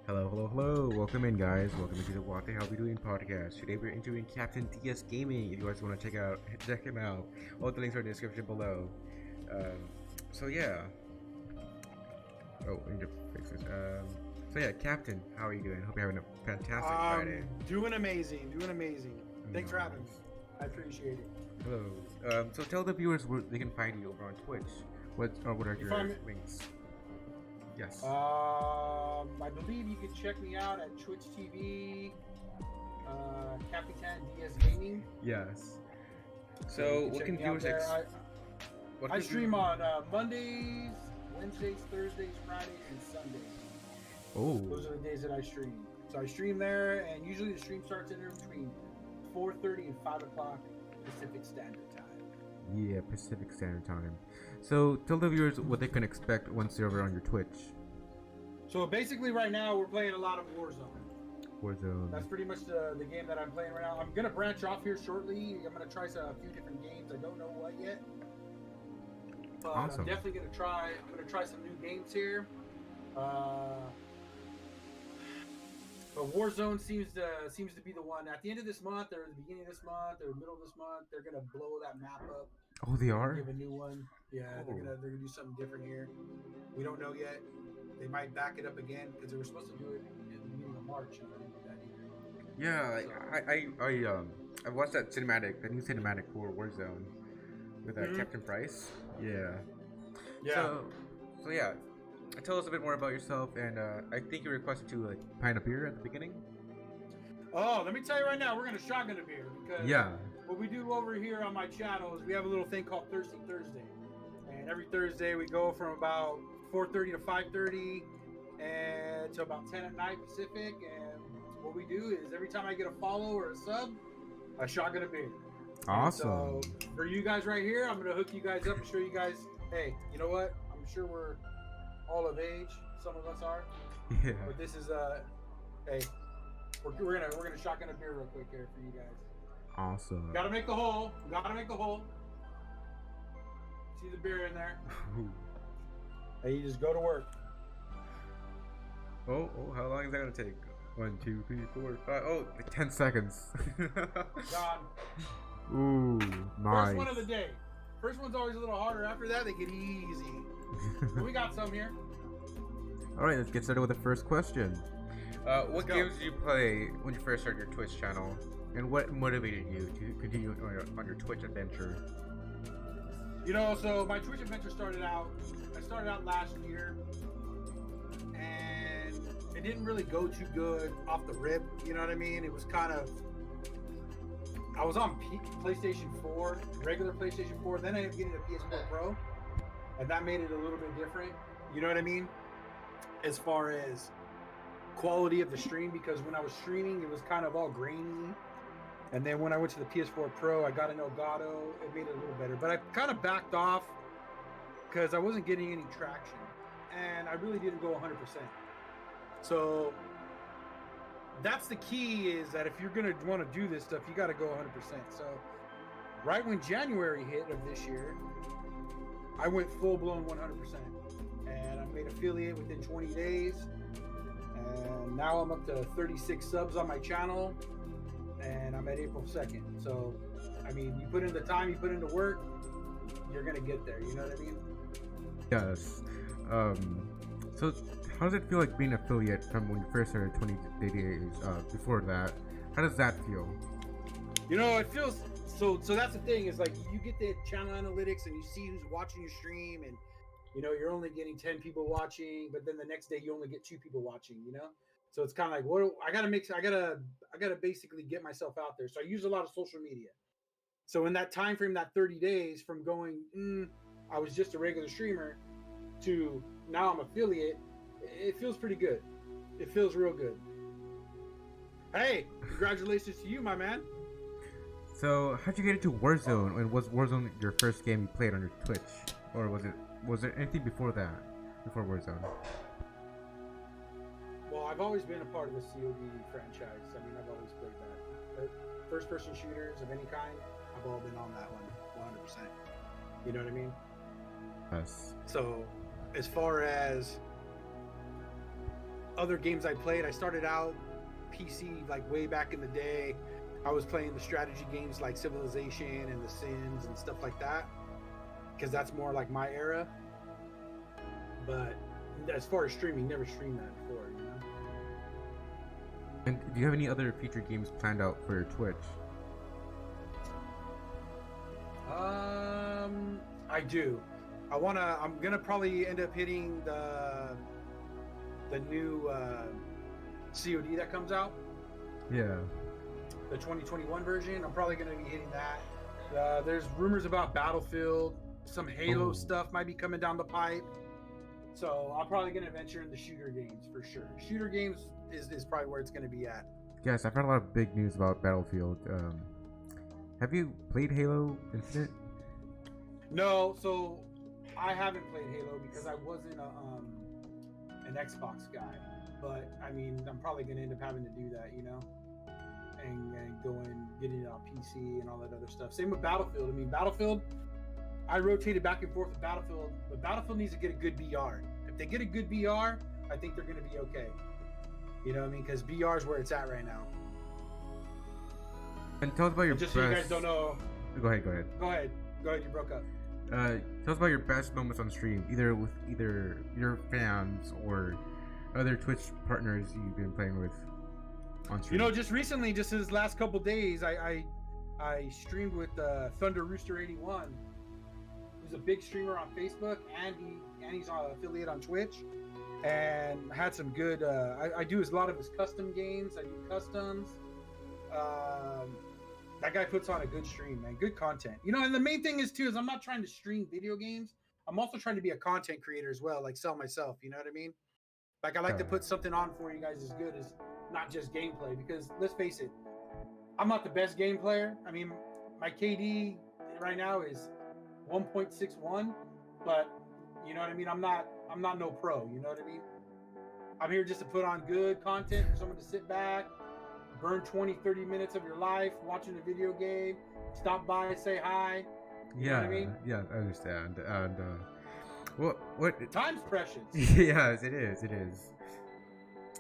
Hello, hello, hello. Welcome in, guys. Welcome into the What the Hell We Doing podcast. Today we're interviewing Captain DS Gaming. If you guys want to check him out, all the links are in the description below. So yeah. Oh, I need to fix this. So yeah, Captain, how are you doing? Hope you're having a fantastic Friday. Doing amazing. Thanks for having me. I appreciate it. Hello. So tell the viewers where they can find you over on Twitch. What are your links? Yes. I believe you can check me out at Twitch TV, Capitan DS Gaming. Yes. So what can viewers expect? I stream on Mondays, Wednesdays, Thursdays, Fridays, and Sundays. Oh. Those are the days that I stream. So I stream there, and usually the stream starts in there between 4:30 and 5 o'clock Pacific Standard Time. Yeah, Pacific Standard Time. So tell the viewers what they can expect once they're over on your Twitch. So basically right now we're playing a lot of Warzone. Warzone. That's pretty much the game that I'm playing right now. I'm going to branch off here shortly. I'm going to try a few different games. I don't know what yet. But awesome. I'm definitely going to try. I'm going to try some new games here. But Warzone seems to be the one. At the end of this month, or the beginning of this month, or middle of this month, they're gonna blow that map up. Oh, they are. Give a new one. Yeah, they're gonna do something different here. We don't know yet. They might back it up again because they were supposed to do it in the beginning of March. And they didn't do that either. Yeah, I watched that cinematic, the new cinematic for Warzone with Captain Price. Yeah. Yeah. So yeah. Tell us a bit more about yourself, and I think you requested to pint a beer at the beginning. Oh, let me tell you right now, we're gonna shotgun a beer because what we do over here on my channel is we have a little thing called Thirsty Thursday, and every Thursday we go from about 4:30 to 5:30 and to about 10 at night Pacific. And what we do is every time I get a follow or a sub, I shotgun a beer. Awesome. And so for you guys right here, I'm gonna hook you guys up and show you guys. Hey, you know what? I'm sure we're all of age, some of us are. Yeah. But this is hey, we're gonna shotgun a beer real quick here for you guys. Awesome. Gotta make the hole. See the beer in there. Hey, you just go to work. Oh, how long is that gonna take? 1, 2, 3, 4, 5. Oh, 10 seconds. Gone. Ooh, nice. First one of the day. First one's always a little harder. After that, they get easy. We got some here. Alright, let's get started with the first question. What games did you play when you first started your Twitch channel? And what motivated you to continue on your Twitch adventure? You know, so my Twitch adventure started out last year. And it didn't really go too good off the rip. You know what I mean? It was kind of... I was on PlayStation 4, regular PlayStation 4. Then I ended up getting a PS4 Pro. And that made it a little bit different. You know what I mean? As far as quality of the stream, because when I was streaming, it was kind of all grainy. And then when I went to the PS4 Pro, I got an Elgato. It made it a little better. But I kind of backed off because I wasn't getting any traction. And I really didn't go 100%. So that's the key, is that if you're going to want to do this stuff, you got to go 100%. So right when January hit of this year, I went full-blown 100%, and I made affiliate within 20 days, and now I'm up to 36 subs on my channel, and I'm at April 2nd. So, I mean, you put in the time, you put in the work, you're going to get there, you know what I mean? Yes. So how does it feel like being an affiliate from when you first started 20 days before that? How does that feel? You know, it feels... So that's the thing, is like you get the channel analytics and you see who's watching your stream, and you know you're only getting 10 people watching, but then the next day you only get 2 people watching, you know? So it's kind of like, I gotta basically get myself out there. So I use a lot of social media. So in that time frame, that 30 days from going, I was just a regular streamer to now I'm affiliate, it feels pretty good. It feels real good. Hey, congratulations to you, my man. So, how'd you get into Warzone? And was Warzone your first game you played on your Twitch, or was there anything before that, before Warzone? Well, I've always been a part of the COD franchise. I mean, I've always played that. First-person shooters of any kind, I've all been on that one, 100%. You know what I mean? Yes. So, as far as other games I played. I started out PC like way back in the day. I was playing the strategy games like Civilization and The Sims and stuff like that, because that's more like my era. But as far as streaming, never streamed that before, you know. And do you have any other featured games planned out for your Twitch? I do. I'm gonna probably end up hitting the new COD that comes out. Yeah. The 2021 version. I'm probably gonna be hitting that. There's rumors about Battlefield. Some Halo stuff might be coming down the pipe. So I'm probably gonna venture into shooter games for sure. Shooter games is probably where it's gonna be at. Yes, I've heard a lot of big news about Battlefield. Have you played Halo Infinite? No, so I haven't played Halo because I wasn't an Xbox guy. But I mean, I'm probably gonna end up having to do that, you know, and go and getting it on PC and all that other stuff. Same with Battlefield. I mean, Battlefield, I rotated back and forth with Battlefield, but Battlefield needs to get a good BR. If they get a good BR, I think they're going to be okay. You know what I mean? Because BR is where it's at right now. And tell us about your just best... so you guys don't know. Go ahead. Go ahead. You broke up. Tell us about your best moments on stream, either with your fans or other Twitch partners you've been playing with on stream. You know, just recently, just this last couple days, I streamed with Thunder Rooster 81. He's a big streamer on Facebook, and he's an affiliate on Twitch, and had some good. I do a lot of his custom games. I do customs. That guy puts on a good stream, man. Good content. You know, and the main thing is too is I'm not trying to stream video games. I'm also trying to be a content creator as well, like sell myself. You know what I mean? Like I like to put something on for you guys as good as not just gameplay. Because let's face it, I'm not the best game player. I mean, my KD right now is 1.61, but you know what I mean? I'm not no pro, you know what I mean? I'm here just to put on good content for someone to sit back, burn 20-30 minutes of your life watching a video game, stop by, say hi. You know what I mean? Yeah, I understand. And what time's precious. Yes, it is.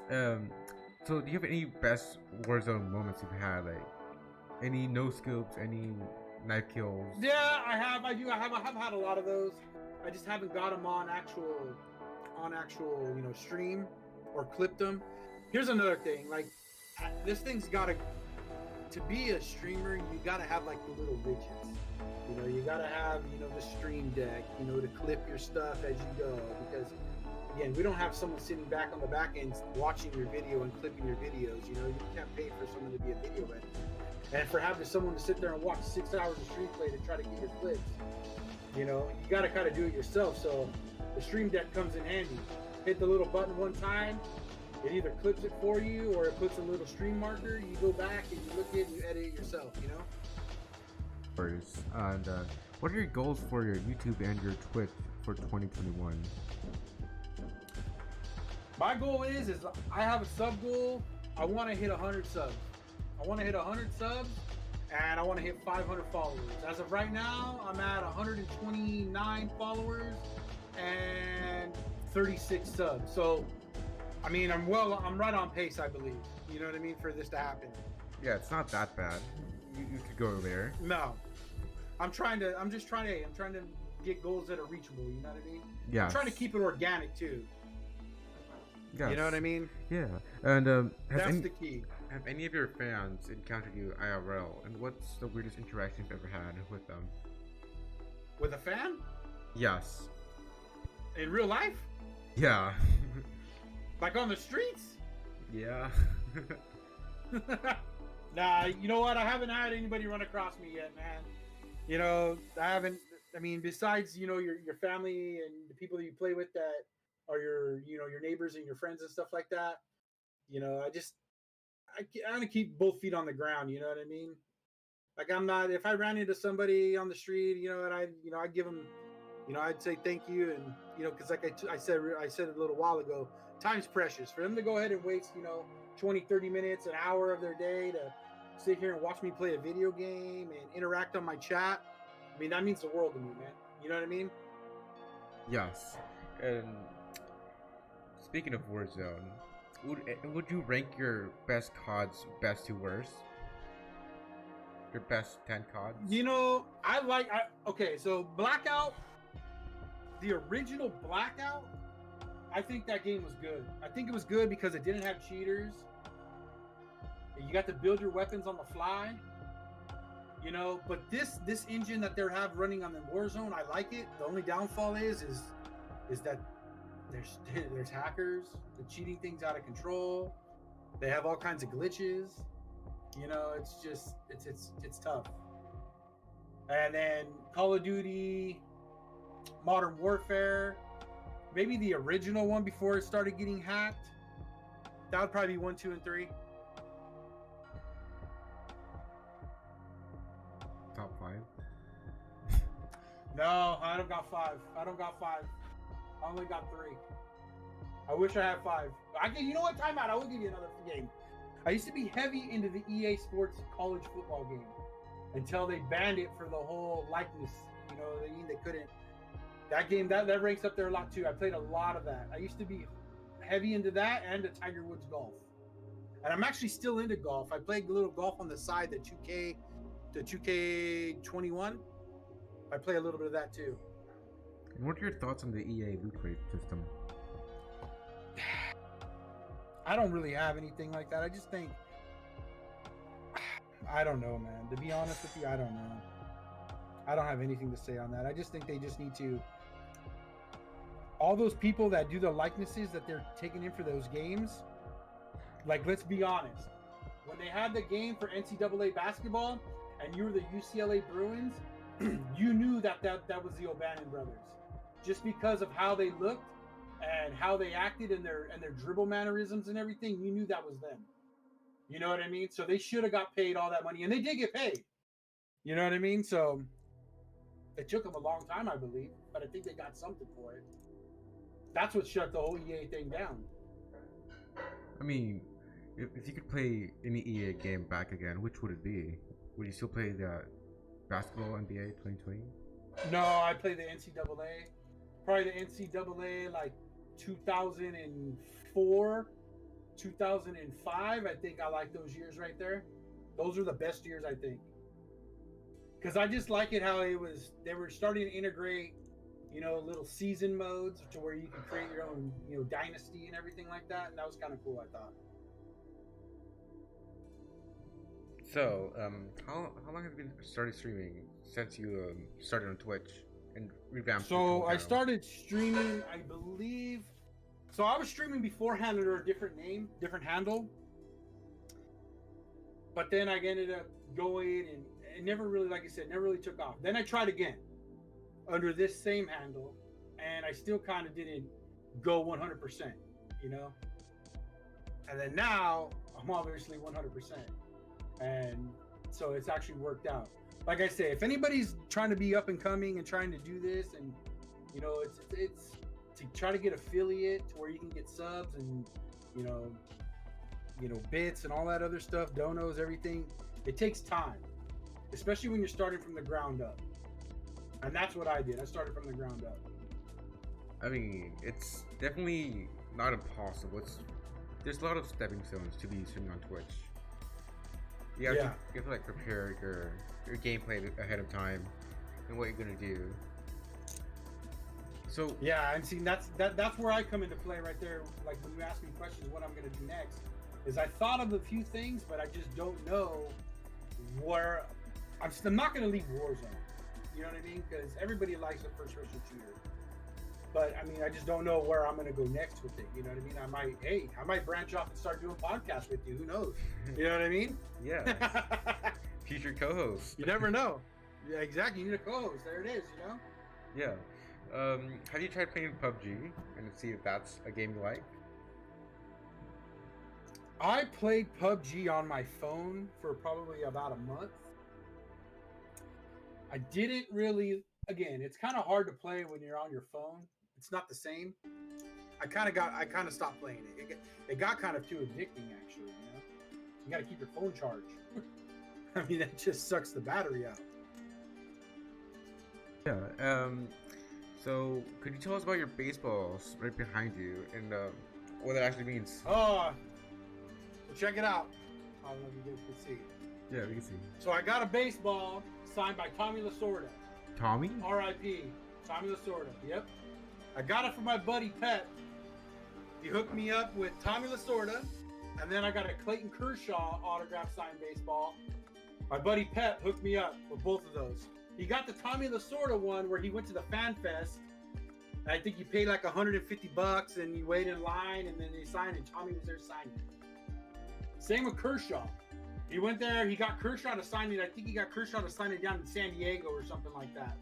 So do you have any best Warzone moments you've had, like any no scopes, any knife kills? Yeah, I have had a lot of those. I just haven't got them on actual, you know, stream or clipped them. Here's another thing, like this thing's gotta, to be a streamer, you gotta have like the little widgets. You know, you gotta have, you know, the stream deck, you know, to clip your stuff as you go. Because again, we don't have someone sitting back on the back end watching your video and clipping your videos. You know, you can't pay for someone to be a video editor. And for having someone to sit there and watch 6 hours of stream play to try to get your clips, you know, you got to kind of do it yourself. So the stream deck comes in handy. Hit the little button one time, it either clips it for you or it puts a little stream marker. You go back and you look at it and you edit it yourself, you know? And what are your goals for your YouTube and your Twitch for 2021? My goal is I have a sub goal. I want to hit 100 subs. I want to hit 100 subs, and I want to hit 500 followers. As of right now, I'm at 129 followers and 36 subs. So, I mean, I'm right on pace, I believe. You know what I mean, for this to happen. Yeah, it's not that bad. You could go there. No, I'm trying to get goals that are reachable. You know what I mean? Yeah. I'm trying to keep it organic too. Yes. You know what I mean? Yeah. And that's the key. Have any of your fans encountered you IRL, and what's the weirdest interaction you've ever had with them? With a fan? Yes. In real life? Yeah. Like on the streets? Yeah. Nah, you know what? I haven't had anybody run across me yet, man. You know, I mean, besides, you know, your family and the people that you play with that are your neighbors and your friends and stuff like that. You know, I'm gonna keep both feet on the ground. You know what I mean? Like if I ran into somebody on the street, you know, and I'd give them, you know, I'd say thank you. And, you know, cause like I said a little while ago, time's precious for them to go ahead and waste, you know, 20-30 minutes, an hour of their day to sit here and watch me play a video game and interact on my chat. I mean, that means the world to me, man. You know what I mean? Yes. And speaking of Warzone, Would you rank your best CODs best to worst? Your best 10 CODs? You know, okay, so Blackout, the original Blackout, I think that game was good. I think it was good because it didn't have cheaters. You got to build your weapons on the fly. You know, but this engine that they have running on the Warzone, I like it. The only downfall is that there's hackers, they're cheating things out of control. They have all kinds of glitches. You know, it's just it's tough. And then Call of Duty, Modern Warfare, maybe the original one before it started getting hacked. That would probably be 1, 2, and 3. Top 5? No, I don't got 5. I only got 3. I wish I had 5. You know what? Time out. I will give you another game. I used to be heavy into the EA Sports college football game until they banned it for the whole likeness. You know, they couldn't. That game that ranks up there a lot too. I played a lot of that. I used to be heavy into that and the Tiger Woods golf. And I'm actually still into golf. I played a little golf on the side, the 2K21. I play a little bit of that too. And what are your thoughts on the EA loot crate system? I don't really have anything like that. I just think, I don't know, man. To be honest with you, I don't know. I don't have anything to say on that. I just think they just need to, all those people that do the likenesses that they're taking in for those games, like, let's be honest. When they had the game for NCAA basketball and you were the UCLA Bruins, you knew that was the O'Bannon brothers. Just because of how they looked and how they acted and their dribble mannerisms and everything, you knew that was them. You know what I mean? So they should have got paid all that money, and they did get paid. You know what I mean? So it took them a long time, I believe, but I think they got something for it. That's what shut the whole EA thing down. I mean, if you could play any EA game back again, which would it be? Would you still play the basketball NBA 2020? No, I play the NCAA. Probably the NCAA like 2004, 2005. I think I like those years right there. Those are the best years, I think. Because I just like it how they were starting to integrate, you know, little season modes to where you can create your own, you know, dynasty and everything like that. And that was kind of cool, I thought. So, how long have you been started streaming since you started on Twitch and revamped? So I started streaming, I believe. So I was streaming beforehand under a different name, different handle. But then I ended up going and it never really, like I said, never really took off. Then I tried again under this same handle, and I still kind of didn't go 100%, you know. And then now I'm obviously 100%. And so it's actually worked out. Like I say, if anybody's trying to be up and coming and trying to do this, and you know, it's to try to get affiliate to where you can get subs and you know bits and all that other stuff, donos, everything. It takes time, especially when you're starting from the ground up. And that's what I did. I started from the ground up. I mean, it's definitely not impossible. There's a lot of stepping stones to be streaming on Twitch. You have to like prepare your gameplay ahead of time and what you're gonna do. So yeah, and see that's where I come into play right there. Like when you ask me questions, what I'm gonna do next is I thought of a few things, but I just don't know where. I'm not gonna leave Warzone. You know what I mean? Because everybody likes a first-person shooter. But I mean, I just don't know where I'm gonna go next with it. You know what I mean? I might branch off and start doing podcasts with you. Who knows? You know what I mean? Yeah. Future co-host. You never know. Yeah, exactly. You need a co-host. There it is. You know? Yeah. Have you tried playing PUBG and see if that's a game you like? I played PUBG on my phone for probably about a month. I didn't really. Again, it's kind of hard to play when you're on your phone. It's not the same. I kind of stopped playing it. It got kind of too addicting, actually. You know, you got to keep your phone charged. I mean, that just sucks the battery out. Yeah. So, could you tell us about your baseballs right behind you, and what that actually means. Oh, well, check it out. I don't know if you guys can see. Yeah, we can see. So I got a baseball signed by Tommy Lasorda. Tommy? R.I.P. Tommy Lasorda. Yep. I got it from my buddy Pet. He hooked me up with Tommy Lasorda, and then I got a Clayton Kershaw autograph signed baseball. My buddy Pet hooked me up with both of those. He got the Tommy Lasorda one where he went to the Fan Fest. I think you paid like $150 and you wait in line and then they signed and Tommy was there signing. Same with Kershaw. He went there, he got Kershaw to sign it. I think he got Kershaw to sign it down in San Diego or something like that.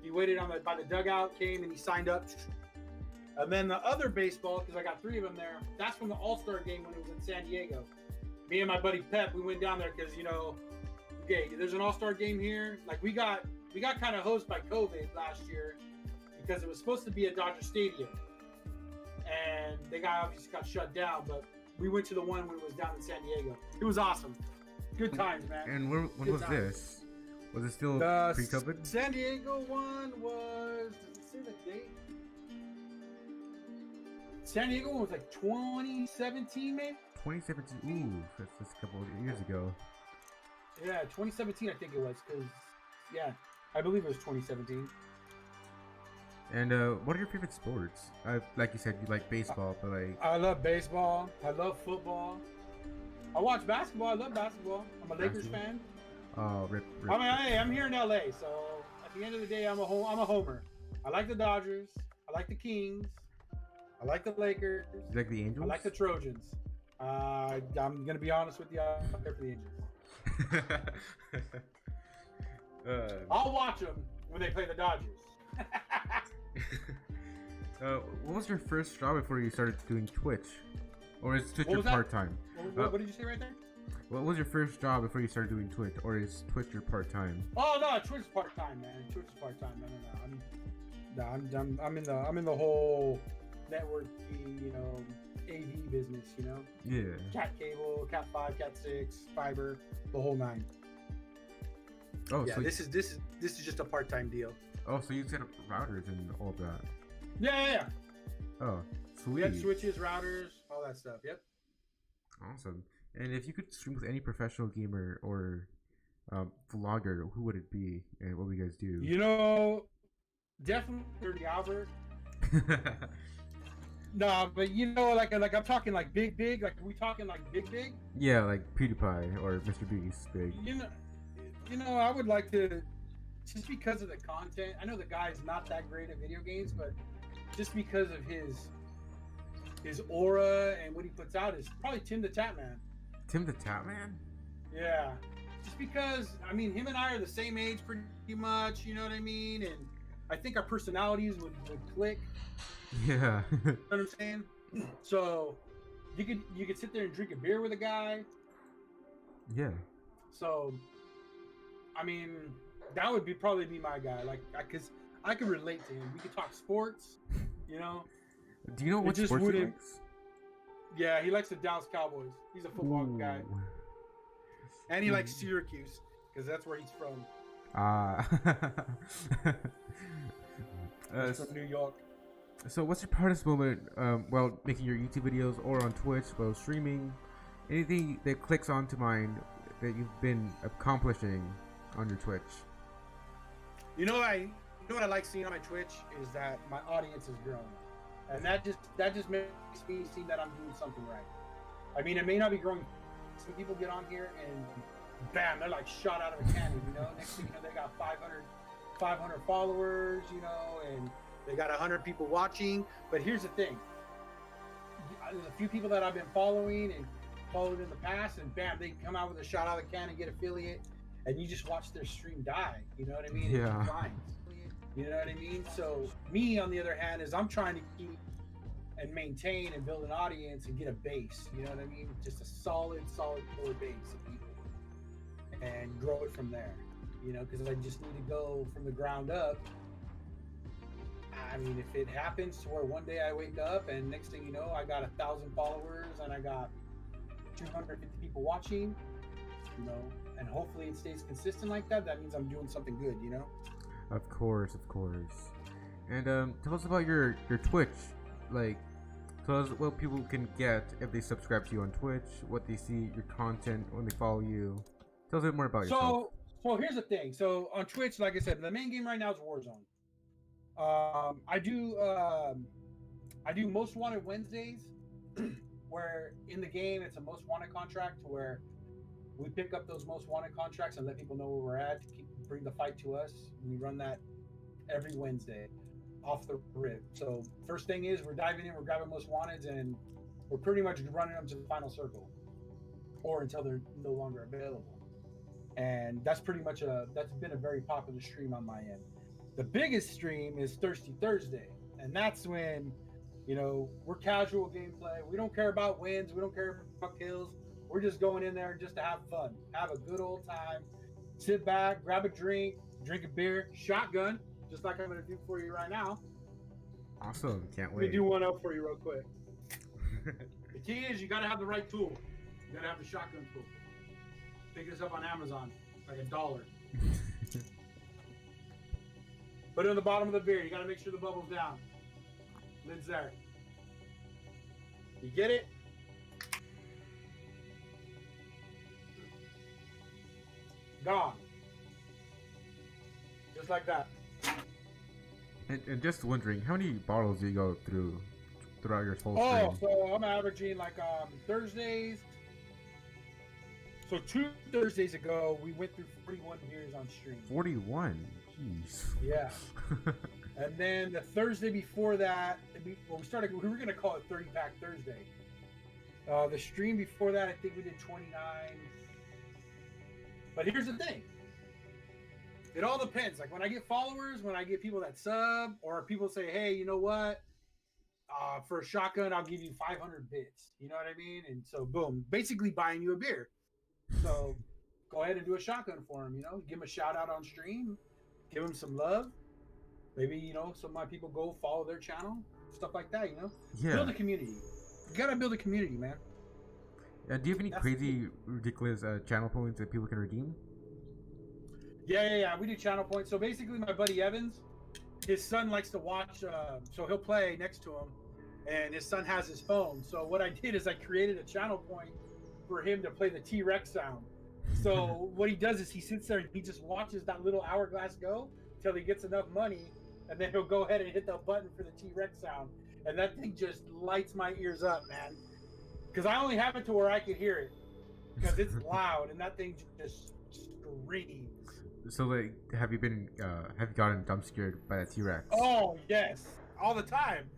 He waited by the dugout, came and he signed up. And then the other baseball, because I got 3 of them there, that's from the All-Star game when it was in San Diego. Me and my buddy Pep, we went down there because, okay, there's an All-Star game here. Like we got kind of hosed by COVID last year, because it was supposed to be at Dodger Stadium, and they obviously got shut down. But we went to the one when it was down in San Diego. It was awesome. Good times, man. And when was this? Was it still pre-COVID? San Diego one was. Does it say the date? San Diego one was like 2017, maybe. 2017. Ooh, that's a couple of years ago. Yeah, 2017, I think it was. Cause yeah, I believe it was 2017. And what are your favorite sports? Like you said, you like baseball, but like... I love baseball. I love football. I watch basketball. I love basketball. I'm a Lakers fan. Oh, rip. I mean, hey, I'm here in LA, so at the end of the day, I'm a homer. I like the Dodgers. I like the Kings. I like the Lakers. You like the Angels? I like the Trojans. I'm gonna be honest with you. I'm there for the Angels. I'll watch them when they play the Dodgers. What was your first job before you started doing Twitch? Or is Twitch your part-time? What did you say right there? What was your first job before you started doing Twitch? Or is Twitch your part-time? Oh no, Twitch is part-time, man. Twitch is part-time. No. I'm in the whole networking, AV business, Yeah. Cat cable, Cat 5, Cat 6, fiber, the whole 9. Oh, yeah. So this is just a part-time deal. Oh, so you set up routers and all of that? Yeah. Oh, sweet. We had switches, routers, all that stuff. Yep. Awesome. And if you could stream with any professional gamer or vlogger, who would it be, and what would you guys do? Definitely Dirty Albert. No, but like I'm talking like big, like are we talking like big? Yeah, like PewDiePie or Mr. Beast, big. I would like to, just because of the content. I know the guy's not that great at video games, but just because of his aura and what he puts out, is probably Tim the Tatman. Tim the Tatman? Yeah. Just because, him and I are the same age pretty much, you know what I mean? And I think our personalities would click. Yeah. You know what I'm saying? So you could sit there and drink a beer with a guy. Yeah. So, that would probably be my guy. Because I could relate to him. We could talk sports, Do you know what sports he likes? Yeah, he likes the Dallas Cowboys. He's a football guy. And he likes Syracuse, because that's where he's from. He's from New York. So what's your proudest moment while making your YouTube videos or on Twitch while streaming? Anything that clicks onto mind that you've been accomplishing on your Twitch? You know what I like seeing on my Twitch is that my audience is growing. And that just makes me see that I'm doing something right. It may not be growing. Some people get on here and bam, they're like shot out of a cannon, Next thing you know, they got 500 followers, and they got 100 people watching. But here's the thing. There's a few people that I've been following and followed in the past, and bam, they come out with a shot out of the cannon, get affiliate, and you just watch their stream die. You know what I mean? Yeah. It declines. You know what I mean? So me, on the other hand, is I'm trying to keep and maintain and build an audience and get a base. You know what I mean? Just a solid core base of people, and grow it from there. Because I just need to go from the ground up. If it happens to where one day I wake up and next thing you know, I got 1,000 followers and I got 250 people watching, and hopefully it stays consistent like that. That means I'm doing something good, Of course. And tell us about your Twitch. Like, Tell us what people can get if they subscribe to you on Twitch, what they see your content when they follow you. Tell us a bit more about yourself. So here's the thing. So on Twitch, like I said, the main game right now is Warzone. I do Most Wanted Wednesdays, where in the game it's a Most Wanted contract, where we pick up those Most Wanted contracts and let people know where we're at to bring the fight to us. We run that every Wednesday off the rip. So first thing is we're diving in, we're grabbing Most Wanteds, and we're pretty much running them to the final circle, or until they're no longer available. And that's pretty much that's been a very popular stream on my end. The biggest stream is Thirsty Thursday, and that's when, you know, we're casual gameplay. We don't care about wins. We don't care about kills. We're just going in there just to have fun, have a good old time, sit back, grab a drink a beer, shotgun, just like I'm going to do for you right now. Awesome. Can't wait. Let me do one up for you real quick. The key is you got to have the right tool. You got to have the shotgun tool. Pick this up on Amazon, like $1. Put it on the bottom of the beer. You got to make sure the bubble's down. Lid's there. You get it? Gone. Just like that. And just wondering, how many bottles do you go throughout your whole stream? Oh, so I'm averaging like Thursdays. So 2 Thursdays ago, we went through 41 beers on stream. 41? Jeez. Yeah. And then the Thursday before that, we were going to call it 30-pack Thursday. The stream before that, I think we did 29. But here's the thing. It all depends. Like when I get followers, when I get people that sub, or people say, hey, you know what? For a shotgun, I'll give you 500 bits. You know what I mean? And so, boom, basically buying you a beer. So go ahead and do a shotgun for him, you know? Give him a shout out on stream. Give him some love. Maybe, you know, some of my people go follow their channel. Stuff like that, you know? Yeah. Build a community. You gotta build a community, man. Do you have any crazy, ridiculous channel points that people can redeem? Yeah. We do channel points. So basically, my buddy Evans, his son likes to watch. So he'll play next to him, and his son has his phone. So what I did is I created a channel point for him to play the T-Rex sound. So what he does is he sits there and he just watches that little hourglass go till he gets enough money, and then he'll go ahead and hit the button for the T-Rex sound, and that thing just lights my ears up, man. Because I only have it to where I can hear it, because it's loud, and that thing just screams. So, like, have you gotten jump scared by that T-Rex? Oh yes, all the time.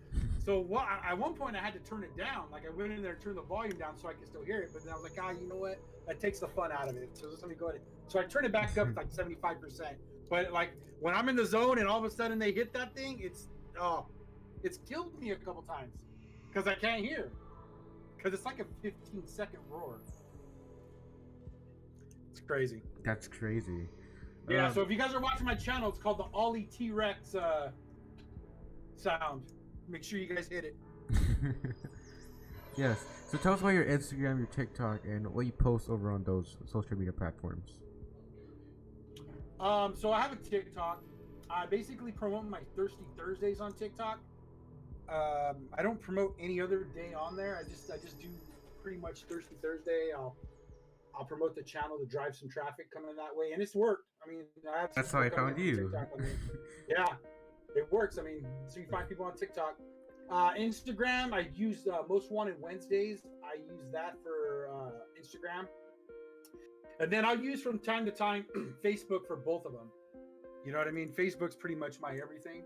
So at one point I had to turn it down. Like I went in there and turned the volume down so I could still hear it. But then I was like, you know what? That takes the fun out of it. So just let me go ahead. So I turned it back up to like 75%. But like when I'm in the zone and all of a sudden they hit that thing, it's killed me a couple times because I can't hear. Because it's like a 15-second roar. It's crazy. That's crazy. Yeah. So if you guys are watching my channel, it's called the Ollie T-Rex sound. Make sure you guys hit it. Yes. So tell us about your Instagram, your TikTok, and what you post over on those social media platforms. So I have a TikTok. I basically promote my Thirsty Thursdays on TikTok. I don't promote any other day on there. I just do pretty much Thirsty Thursday. I'll promote the channel to drive some traffic coming that way, and it's worked. I mean, that's how I found you. Yeah. It works. I mean, so you find people on TikTok. Instagram, I use Most Wanted Wednesdays. I use that for Instagram. And then I'll use from time to time Facebook for both of them. You know what I mean? Facebook's pretty much my everything.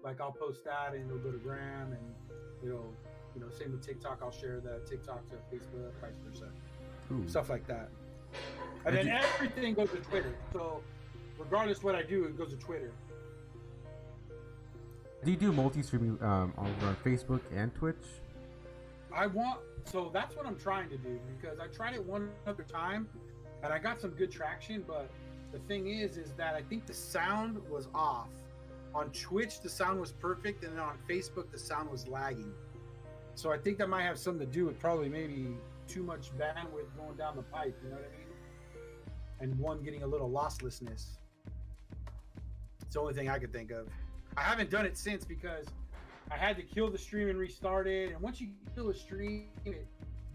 Like I'll post that and it'll go to Gram, and you know, same with TikTok. I'll share the TikTok to Facebook, vice versa. Ooh. Stuff like that. And then everything goes to Twitter. So regardless what I do, it goes to Twitter. Do you do multi-streaming on Facebook and Twitch? So that's what I'm trying to do, because I tried it one other time and I got some good traction, but the thing is that I think the sound was off. On Twitch, the sound was perfect, and then on Facebook, the sound was lagging. So I think that might have something to do with probably maybe too much bandwidth going down the pipe, you know what I mean? And one getting a little losslessness. It's the only thing I could think of. I haven't done it since, because I had to kill the stream and restart it. And once you kill a stream,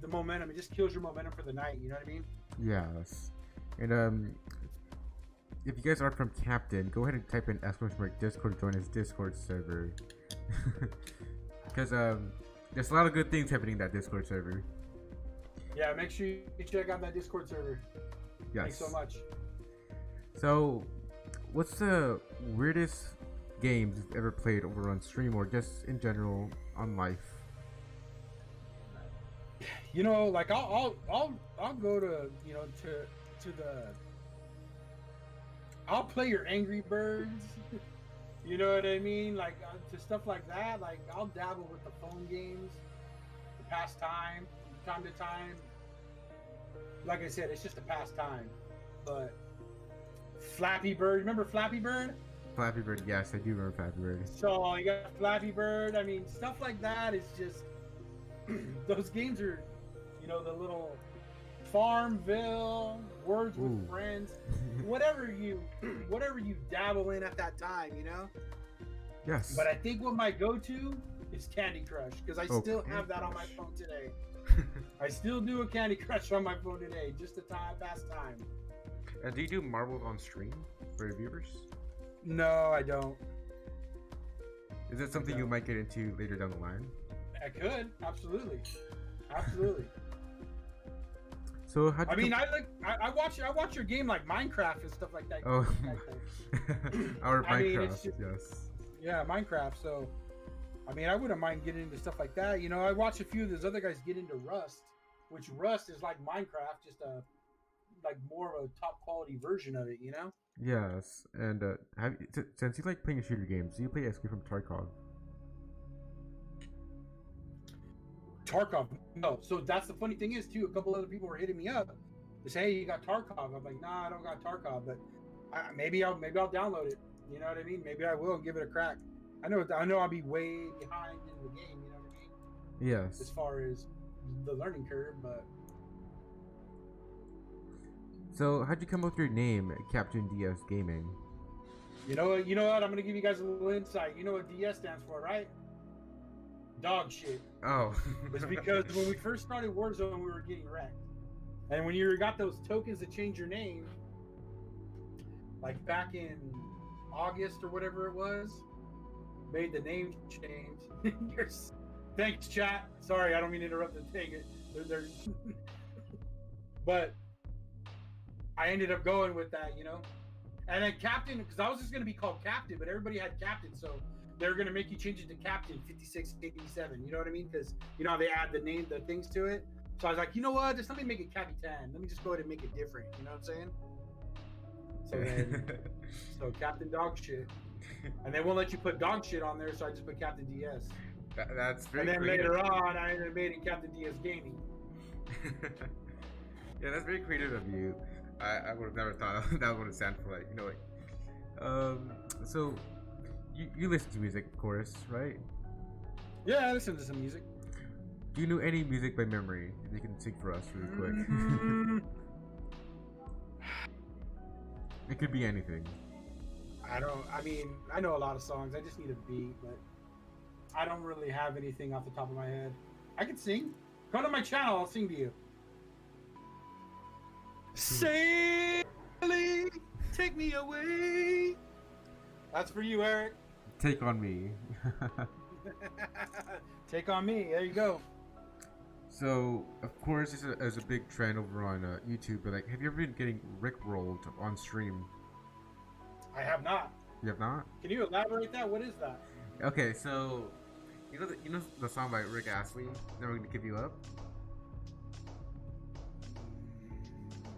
the momentum, it just kills your momentum for the night. You know what I mean? Yes. And if you guys aren't from Captain, go ahead and type in !Discord to join his Discord server. Because there's a lot of good things happening in that Discord server. Yeah, make sure you check out that Discord server. Yes. Thanks so much. So, what's the weirdest games you've ever played over on stream or just in general on life? You know, like I'll go to, you know, to the I'll play your Angry Birds. You know what I mean? Like to stuff like that. Like I'll dabble with the phone games, to pass time to time. Like I said, it's just a pastime. But Flappy Bird, remember Flappy Bird? Flappy Bird, yes, I do remember Flappy Bird. So you got Flappy Bird. I mean, stuff like that is just those games are, you know, the little Farmville, Words with Friends, whatever you dabble in at that time, you know. Yes. But I think what my go-to is Candy Crush because I still have that on my phone today. I still do a Candy Crush on my phone today, just to pass time. Do you do marbles on stream for your viewers? No, I don't. Is that something you might get into later down the line? I could, absolutely. So how? I mean, I watch your game like Minecraft and stuff like that. Oh, our I mean, Minecraft, just, yes. Yeah, Minecraft. So, I mean, I wouldn't mind getting into stuff like that. You know, I watch a few of those other guys get into Rust, which Rust is like Minecraft, just a like more of a top quality version of it. You know? Yes, and since you like playing shooter games, do you play Escape from Tarkov? Tarkov, no. So that's the funny thing is too. A couple other people were hitting me up. They say, "Hey, you got Tarkov?" I'm like, "Nah, I don't got Tarkov, but maybe I'll download it. You know what I mean? Maybe I will give it a crack. I know I'll be way behind in the game. You know what I mean? Yes. As far as the learning curve, but. So how'd you come up with your name, Captain DS Gaming? You know what? I'm gonna give you guys a little insight. You know what DS stands for, right? Dog shit. Oh. It's because when we first started Warzone, we were getting wrecked. And when you got those tokens to change your name, like back in August or whatever it was, made the name change. Thanks, chat. Sorry, I don't mean to interrupt the thing. But I ended up going with that, you know? And then Captain, because I was just going to be called Captain, but everybody had Captain, so they were going to make you change it to Captain 5687. You know what I mean? Because, you know, they add the things to it. So I was like, you know what? Just let me make it Capitan. Let me just go ahead and make it different. You know what I'm saying? So then, so Captain Dog Shit. And they won't let you put dog shit on there, so I just put Captain DS. That's very And then creative. later on, I made it Captain DS Gaming. Yeah, that's very creative of you. I would have never thought that would have sounded for, like, you know, like, so you listen to music, of course, right? Yeah, I listen to some music. Do you know any music by memory? You can sing for us really quick. It could be anything. I know a lot of songs. I just need a beat, but I don't really have anything off the top of my head. I can sing. Come to my channel, I'll sing to you. Sailing, take me away. That's for you, Eric. Take on me. Take on me. There you go. So, of course, this is a big trend over on YouTube, but, like, have you ever been getting rickrolled on stream? I have not. You have not? Can you elaborate that? What is that? Okay, so you know the song by Rick Astley, "Never Gonna Give You Up"?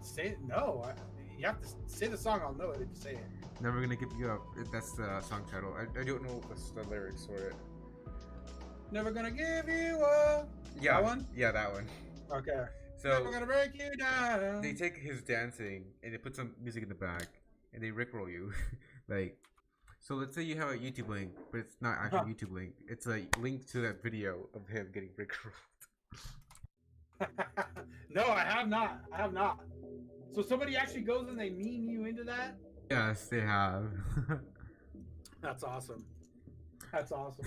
Say it. No, you have to say the song. I'll know it if you say it. "Never Gonna Give You Up." That's the song title. I don't know what's the lyrics for it. Never gonna give you up. Yeah, That one? Yeah, that one. Okay. So Never gonna break you down. they take his dancing and they put some music in the back and they rickroll you. Like, so let's say you have a YouTube link, but it's not actually a YouTube link. It's a link to that video of him getting rickrolled. No, I have not. I have not. So somebody actually goes and they meme you into that? Yes, they have. That's awesome. That's awesome.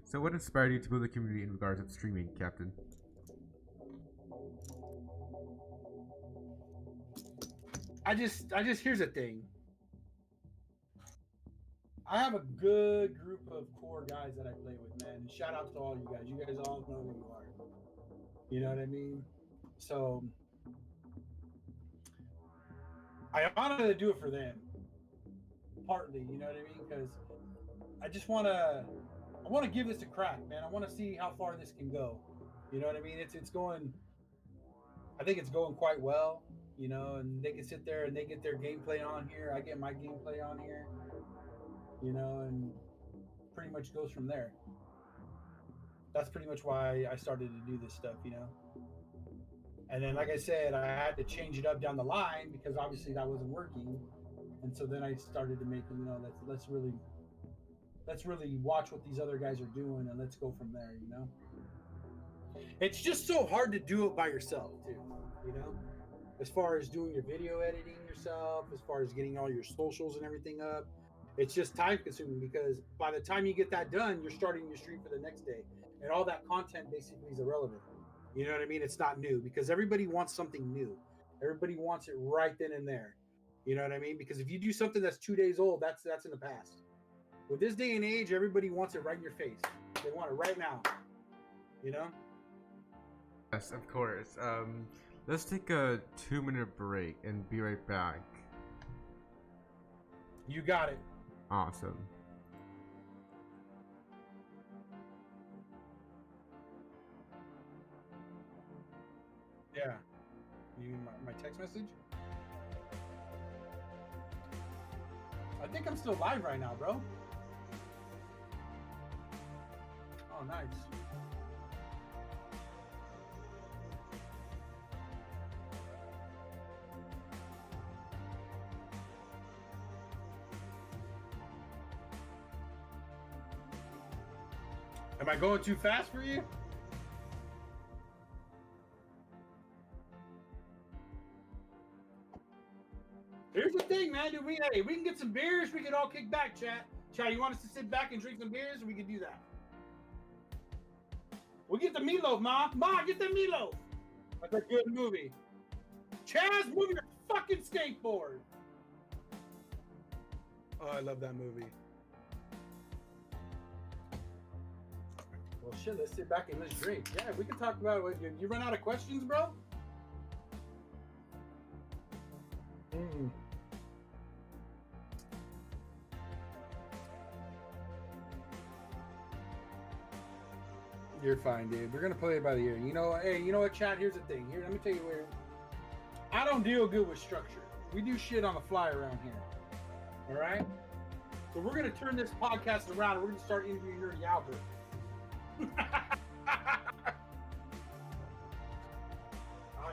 So, what inspired you to build a community in regards to streaming, Captain? I just here's the thing. I have a good group of core guys that I play with, man. And shout out to all you guys. You guys all know who you are. You know what I mean? So I wanted to do it for them, partly. You know what I mean? Because I just want to give this a crack, man. I want to see how far this can go. You know what I mean? It's going. I think it's going quite well. You know, and they can sit there and they get their gameplay on here. I get my gameplay on here. You know, and pretty much goes from there. That's pretty much why I started to do this stuff, you know. And then, like I said, I had to change it up down the line because obviously that wasn't working. And so then I started to make, you know, let's really watch what these other guys are doing and let's go from there, you know. It's just so hard to do it by yourself, too, you know. As far as doing your video editing yourself, as far as getting all your socials and everything up, it's just time consuming because by the time you get that done, you're starting your stream for the next day. And all that content basically is irrelevant. You know what I mean? It's not new because everybody wants something new. Everybody wants it right then and there. You know what I mean? Because if you do something that's 2 days old, that's in the past. With this day and age, everybody wants it right in your face. They want it right now. You know? Yes, of course. Let's take a 2-minute break and be right back. You got it. Awesome. Yeah. You mean my text message? I think I'm still live right now, bro. Oh, nice. Am I going too fast for you? Here's the thing, man. Dude, we can get some beers. We can all kick back, chat. Chat, you want us to sit back and drink some beers? We can do that. We'll get the meatloaf, Ma. Ma, get the meatloaf. That's a good movie. Chaz, move your fucking skateboard. Oh, I love that movie. Well, shit, let's sit back and let's drink. Yeah, we can talk about it. You run out of questions, bro? Mm. You're fine, dude. We're gonna play it by the ear. You know, hey, you know what, chat? Here's the thing. Here, let me tell you where. I don't deal good with structure. We do shit on the fly around here. All right. So we're gonna turn this podcast around. And we're gonna start interviewing Nerdy Albert. I'm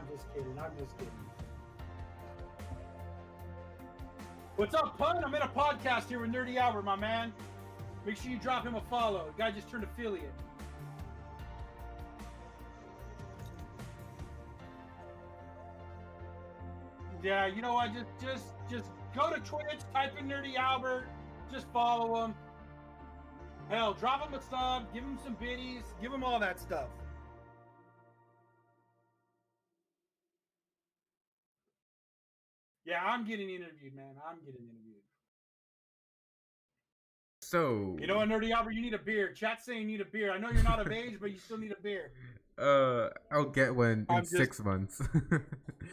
just kidding. What's up, Pun? I'm in a podcast here with Nerdy Albert, my man. Make sure you drop him a follow. The guy just turned affiliate. Yeah, you know what? Just go to Twitch, type in Nerdy Albert, just follow him. Hell, drop him a sub, give him some biddies, give him all that stuff. Yeah, I'm getting interviewed, man. I'm getting interviewed. So you know what, Nerdy Albert, you need a beer. Chat's saying you need a beer. I know you're not of age, but you still need a beer. I'll get one in 6 months.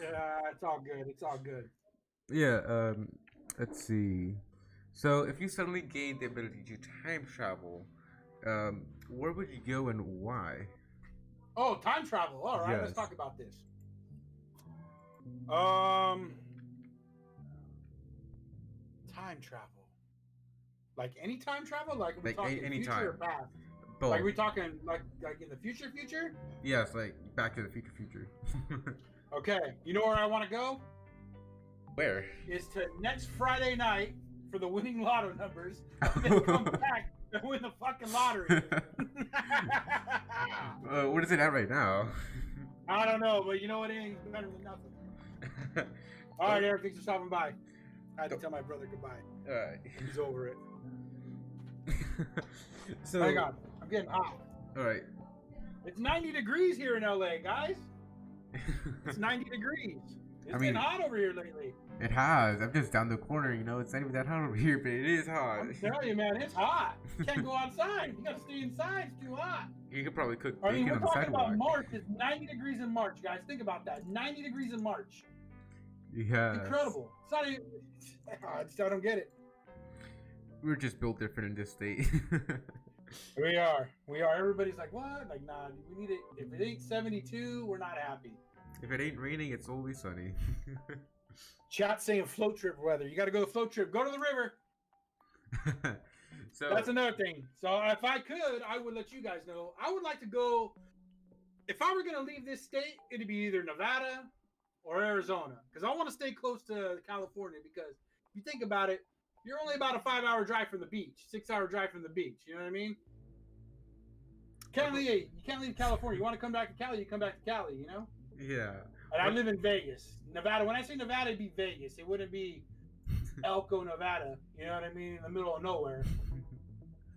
Yeah, it's all good. It's all good. Yeah, let's see. So, if you suddenly gained the ability to time travel, where would you go and why? Oh, time travel. All right, Let's talk about this. Time travel. Like any time travel? Like are we talking any future time. Or past? Both. Like are we talking like in the future? Yes, like Back to the Future. Okay, you know where I want to go? Where? Is to next Friday night for the winning lotto numbers, and then come back and win the fucking lottery. What is it at right now? I don't know, but you know what? It ain't better than nothing. All right, Eric, thanks for stopping by. I had to tell my brother goodbye. Alright. He's over it. So, hang on. I'm getting hot. All right. It's 90 degrees here in LA, guys. It's 90 degrees. It's I mean, been hot over here lately. It has. I'm just down the corner, you know. It's not even that hot over here, but it is hot. I'm telling you, man, it's hot. You can't go outside. You gotta stay inside. It's too hot. You could probably cook I mean, bacon we're on the talking sidewalk. about March. It's 90 degrees in March, guys. Think about that. 90 degrees in March. Yeah. Incredible. It's not even. I don't get it. We're just built different in this state. We are. We are. Everybody's like, what? Like, nah, we need it. If it ain't 72, we're not happy. If it ain't raining, it's always sunny. Chat saying float trip weather. You got to go to float trip. Go to the river. So That's another thing. So if I could, I would let you guys know. I would like to go. If I were going to leave this state, it'd be either Nevada or Arizona. Because I want to stay close to California. Because if you think about it, you're only about a 5-hour drive from the beach, 6-hour drive from the beach. You know what I mean? You can't leave California. You want to come back to Cali, you come back to Cali, you know? yeah. And I live in Vegas, Nevada. When I say Nevada, it'd be Vegas. It wouldn't be Elko, Nevada. You know what I mean? In the middle of nowhere.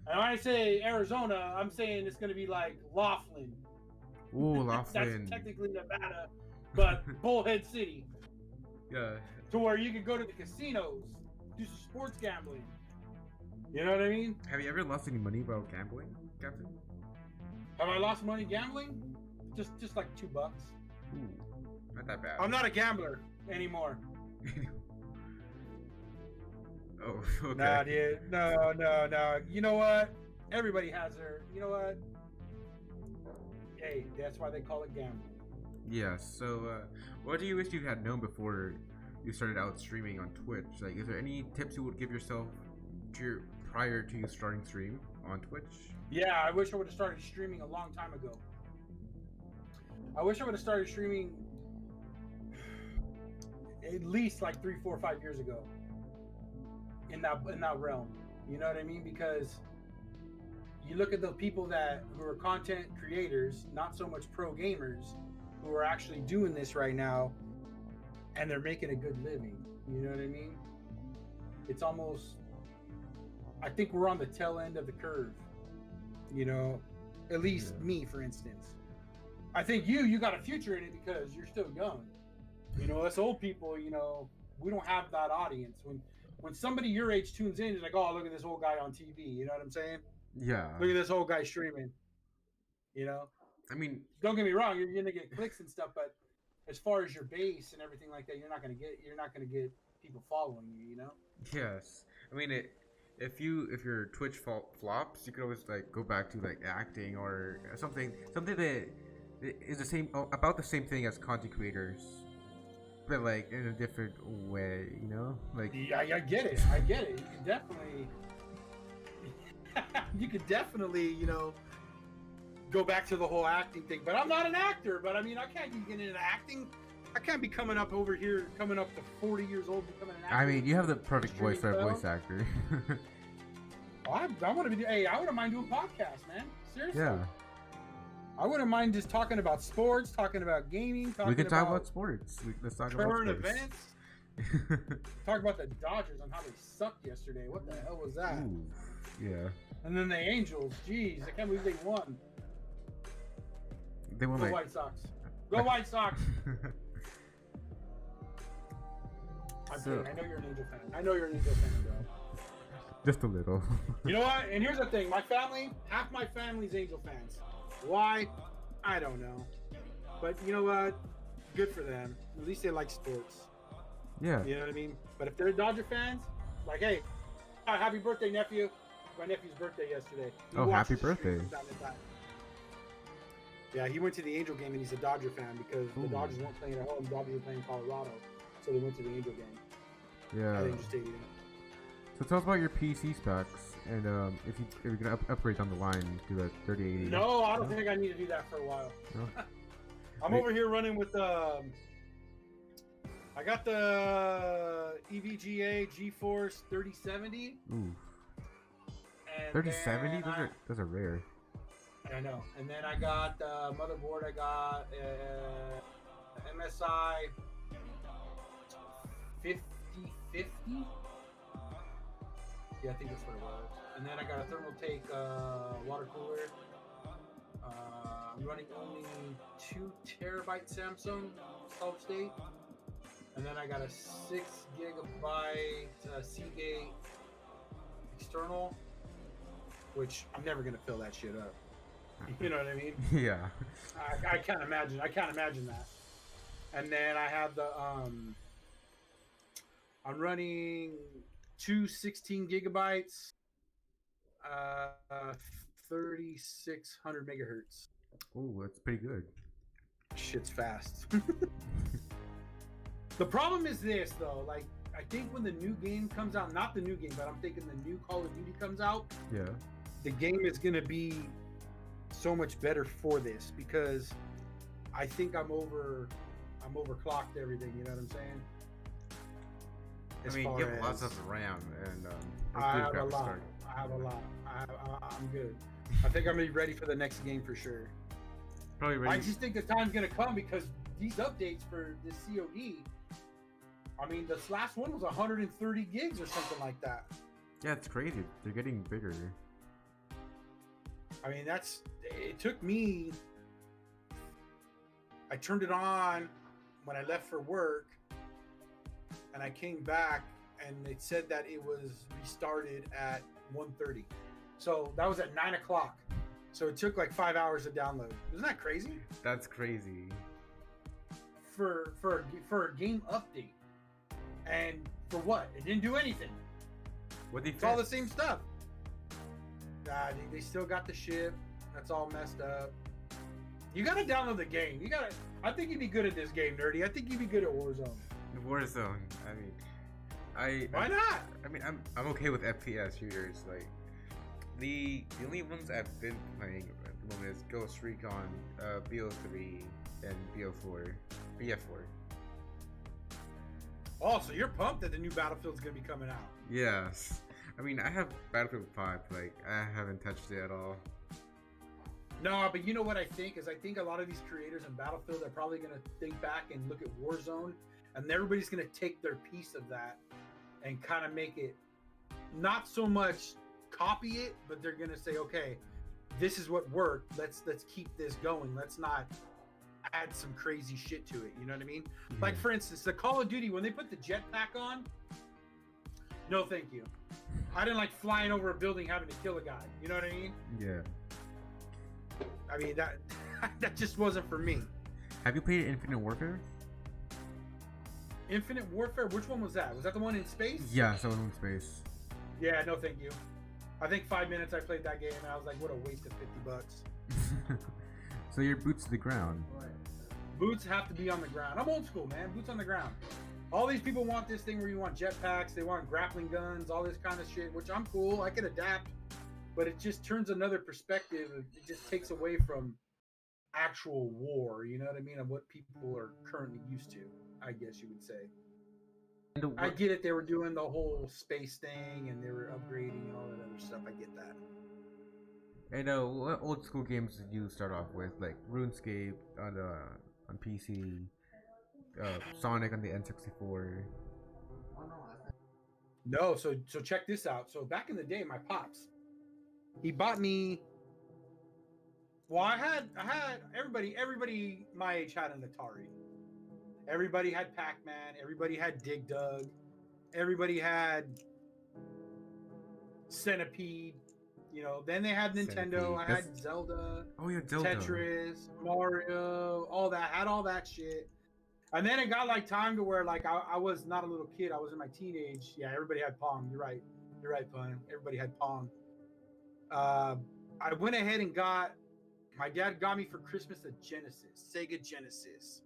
And when I say Arizona, I'm saying it's going to be like Laughlin. Ooh, Laughlin. That's technically Nevada, but Bullhead City. Yeah. To where you could go to the casinos, do some sports gambling. You know what I mean? Have you ever lost any money while gambling, Captain? Have I lost money gambling? Just like $2. Ooh, not that bad. I'm not a gambler anymore. Oh, okay. Nah, dude. No. You know what? Everybody has their. You know what? Hey, that's why they call it gambling. Yeah. So, what do you wish you had known before you started out streaming on Twitch? Like, is there any tips you would give yourself prior to you starting stream on Twitch? Yeah, I wish I would have started streaming a long time ago. I wish I would have started streaming at least like 3, 4, 5 years ago. In that realm, you know what I mean? Because you look at the people who are content creators, not so much pro gamers, who are actually doing this right now, and they're making a good living. You know what I mean? It's almost, I think we're on the tail end of the curve. You know, at least me, for instance. I think you got a future in it because you're still young. You know, us old people, you know, we don't have that audience. When somebody your age tunes in, it's like, oh, look at this old guy on TV. You know what I'm saying? Yeah. Look at this old guy streaming. You know? I mean, don't get me wrong, you're gonna get clicks and stuff, but as far as your base and everything like that, you're not gonna get people following you. You know? Yes. I mean, if your Twitch flops, you could always like go back to like acting or something that is about the same thing as content creators. But like in a different way, you know, like yeah, I get it. You could definitely, you know, go back to the whole acting thing. But I'm not an actor. But I mean, I can't be getting into acting. I can't be coming up to 40 years old becoming an actor. I mean, you have the perfect voice for a voice actor. I want to be. Hey, I wouldn't mind doing podcasts, man. Seriously. Yeah. I wouldn't mind just talking about sports, talking about gaming. We can talk about sports. Let's talk about current events. Talk about the Dodgers on how they sucked yesterday. What the hell was that? Ooh, yeah. And then the Angels. Jeez, I can't believe they won. They won Go White Sox. Go White Sox. I'm kidding. I know you're an Angel fan. Bro. Just a little. You know what? And here's the thing. My family, half my family's Angel fans. Why? I don't know. But you know what? Good for them. At least they like sports. Yeah. You know what I mean? But if they're Dodger fans, like, hey, happy birthday, nephew. My nephew's birthday yesterday. Oh, happy birthday. Yeah, he went to the Angel game and he's a Dodger fan because the Dodgers weren't playing at home. The Dodgers were playing in Colorado. So they went to the Angel game. Yeah. At Angel Stadium. So tell us about your PC specs and if you're gonna upgrade down the line to the 3080. No, I don't think I need to do that for a while. No? I'm over here running with I got the EVGA GeForce 3070. Ooh. 3070? Those are rare. I know. And then I got motherboard. I got MSI 5050. Yeah, I think that's what it was. and then I got a Thermaltake water cooler. I'm running only 2 terabyte Samsung solid state, and then I got a 6 gigabyte Seagate external, which I'm never gonna fill that shit up. You know what I mean? Yeah. I can't imagine. I can't imagine that. And then I have the I'm running 16 gigabytes, 3600 megahertz. Oh, that's pretty good. Shit's fast. The problem is this though, like I think when the new game comes out, not the new game, but I'm thinking the new Call of Duty comes out, Yeah. the game is gonna be so much better for this because I think I'm overclocked everything, you know what I'm saying? I mean, you have lots of RAM and I have a lot. I'm good. I think I'm gonna be ready for the next game for sure. Probably ready. I just think the time's gonna come because these updates for this COD, I mean, this last one was 130 gigs or something like that. Yeah, it's crazy. They're getting bigger. I mean, it took me, I turned it on when I left for work and I came back and it said that it was restarted at 1:30. So that was at 9 o'clock. So it took like 5 hours to download. Isn't that crazy? That's crazy. For a game update. And for what? It didn't do anything. What It's all the same stuff. They still got the ship. That's all messed up. You gotta download the game. I think you'd be good at this game, Nerdy. I think you'd be good at Warzone. Warzone. I mean, Why not? I mean, I'm okay with FPS shooters. Like the only ones I've been playing at the moment is Ghost Recon, BO3, and BO4, BF4. Oh, so you're pumped that the new Battlefield's gonna be coming out? Yes. I mean, I have Battlefield 5. Like, I haven't touched it at all. No, but you know what I think is I think a lot of these creators in Battlefield are probably gonna think back and look at Warzone, and everybody's gonna take their piece of that and kind of make it not so much copy it, but they're gonna say, okay, this is what worked. Let's keep this going. Let's not add some crazy shit to it. You know what I mean? Yeah. Like for instance, the Call of Duty when they put the jetpack on. No, thank you. I didn't like flying over a building having to kill a guy. You know what I mean? Yeah. I mean that just wasn't for me. Have you played Infinite Warfare? Infinite Warfare. Which one was that? Was that the one in space? Yeah, so in space. Yeah, no, thank you. I think 5 minutes I played that game and I was like, what a waste of $50. So your boots to the ground. Boots have to be on the ground. I'm old school, man. Boots on the ground. All these people want this thing where you want jetpacks, they want grappling guns, all this kind of shit, which I'm cool. I can adapt, but it just turns another perspective. It just takes away from actual war, you know what I mean, of what people are currently used to, I guess you would say. I get it. They were doing the whole space thing and they were upgrading and all that other stuff. I get that. And what old school games did you start off with? Like RuneScape on PC, Sonic on the N64. No, so check this out. So back in the day, my pops, he bought me. Well, I had everybody my age had an Atari. Everybody had Pac-Man. Everybody had Dig Dug. Everybody had Centipede. You know, then they had Nintendo. I had Zelda. Oh yeah, Zelda. Tetris, Mario, all that. Had all that shit. And then it got like time to where like I was not a little kid. I was in my teenage. Yeah, everybody had Pong. You're right, Pun. Everybody had Pong. I went ahead and my dad got me for Christmas a Sega Genesis.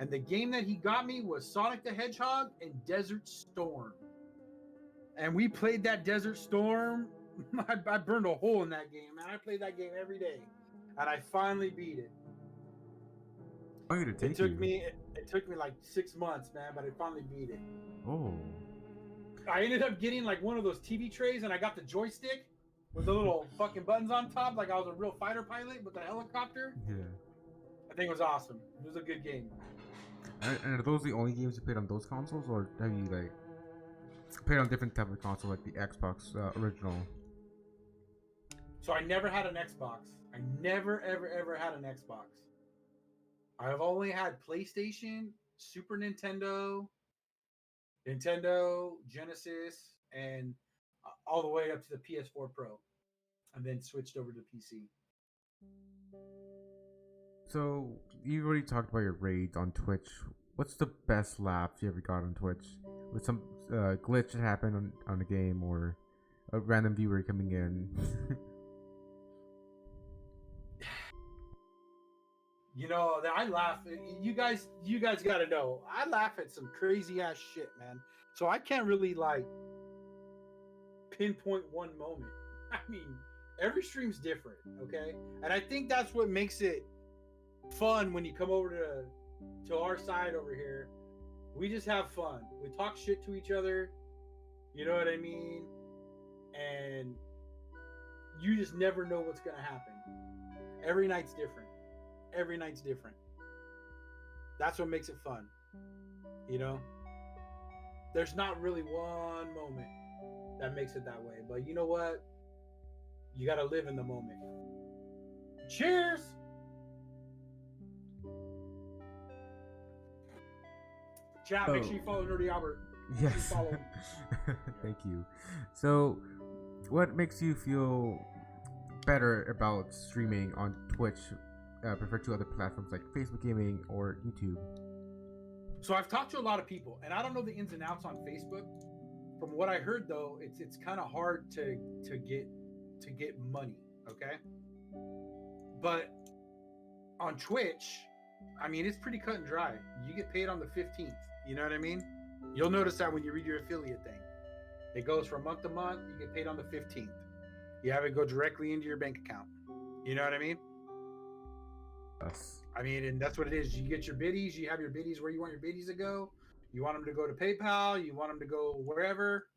And the game that he got me was Sonic the Hedgehog and Desert Storm. And we played that Desert Storm. I burned a hole in that game, man. I played that game every day. And I finally beat it. It took me like 6 months, man, but I finally beat it. Oh. I ended up getting like one of those TV trays and I got the joystick with the little fucking buttons on top, like I was a real fighter pilot with the helicopter. Yeah. I think it was awesome. It was a good game. And are those the only games you played on those consoles, or have you like played on different type of console, like the Xbox original? So I never had an Xbox. I never, ever had an Xbox. I've only had PlayStation, Super Nintendo, Genesis, and all the way up to the PS4 Pro, and then switched over to PC. So you already talked about your raids on Twitch. What's the best laugh you ever got on Twitch? With some glitch that happened on a game or a random viewer coming in? You know, I laugh. You guys got to know. I laugh at some crazy ass shit, man. So I can't really like pinpoint one moment. I mean, every stream's different, okay? And I think that's what makes it fun when you come over to our side over here. We just have fun. We talk shit to each other. You know what I mean? And you just never know what's gonna happen. Every night's different. That's what makes it fun. You know? There's not really one moment that makes it that way. But you know what? You gotta live in the moment. Cheers! Chat, make sure you follow Nerdy Albert. Yes. Follow him. Thank you. So, what makes you feel better about streaming on Twitch compared to other platforms like Facebook Gaming or YouTube? So I've talked to a lot of people, and I don't know the ins and outs on Facebook. From what I heard, though, it's kind of hard to get money. Okay, but on Twitch, I mean, it's pretty cut and dry. You get paid on the 15th. You know what I mean? You'll notice that when you read your affiliate thing, it goes from month to month. You get paid on the 15th. You have it go directly into your bank account. You know what I mean? Yes. I mean, and that's what it is. You get your biddies. You have your biddies where you want your biddies to go. You want them to go to PayPal. You want them to go wherever.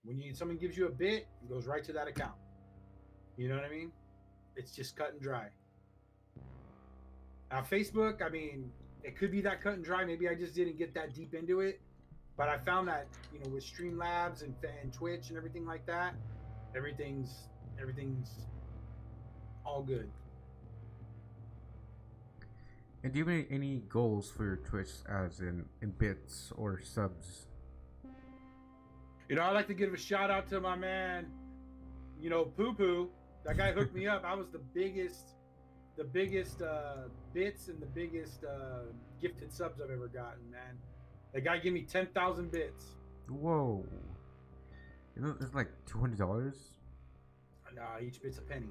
When someone gives you a bit, it goes right to that account. You know what I mean? It's just cut and dry. Now, Facebook, I mean, it could be that cut and dry. Maybe I just didn't get that deep into it. But I found that, you know, with Streamlabs and Twitch and everything like that, everything's all good. And do you have any goals for your Twitch, as in bits or subs? You know, I'd like to give a shout out to my man, you know, Poo Poo. That guy hooked me up. I was the biggest bits and the biggest gifted subs I've ever gotten, man. That guy gave me 10,000 bits. Whoa. You know, it's like $200? Nah, each bit's a penny.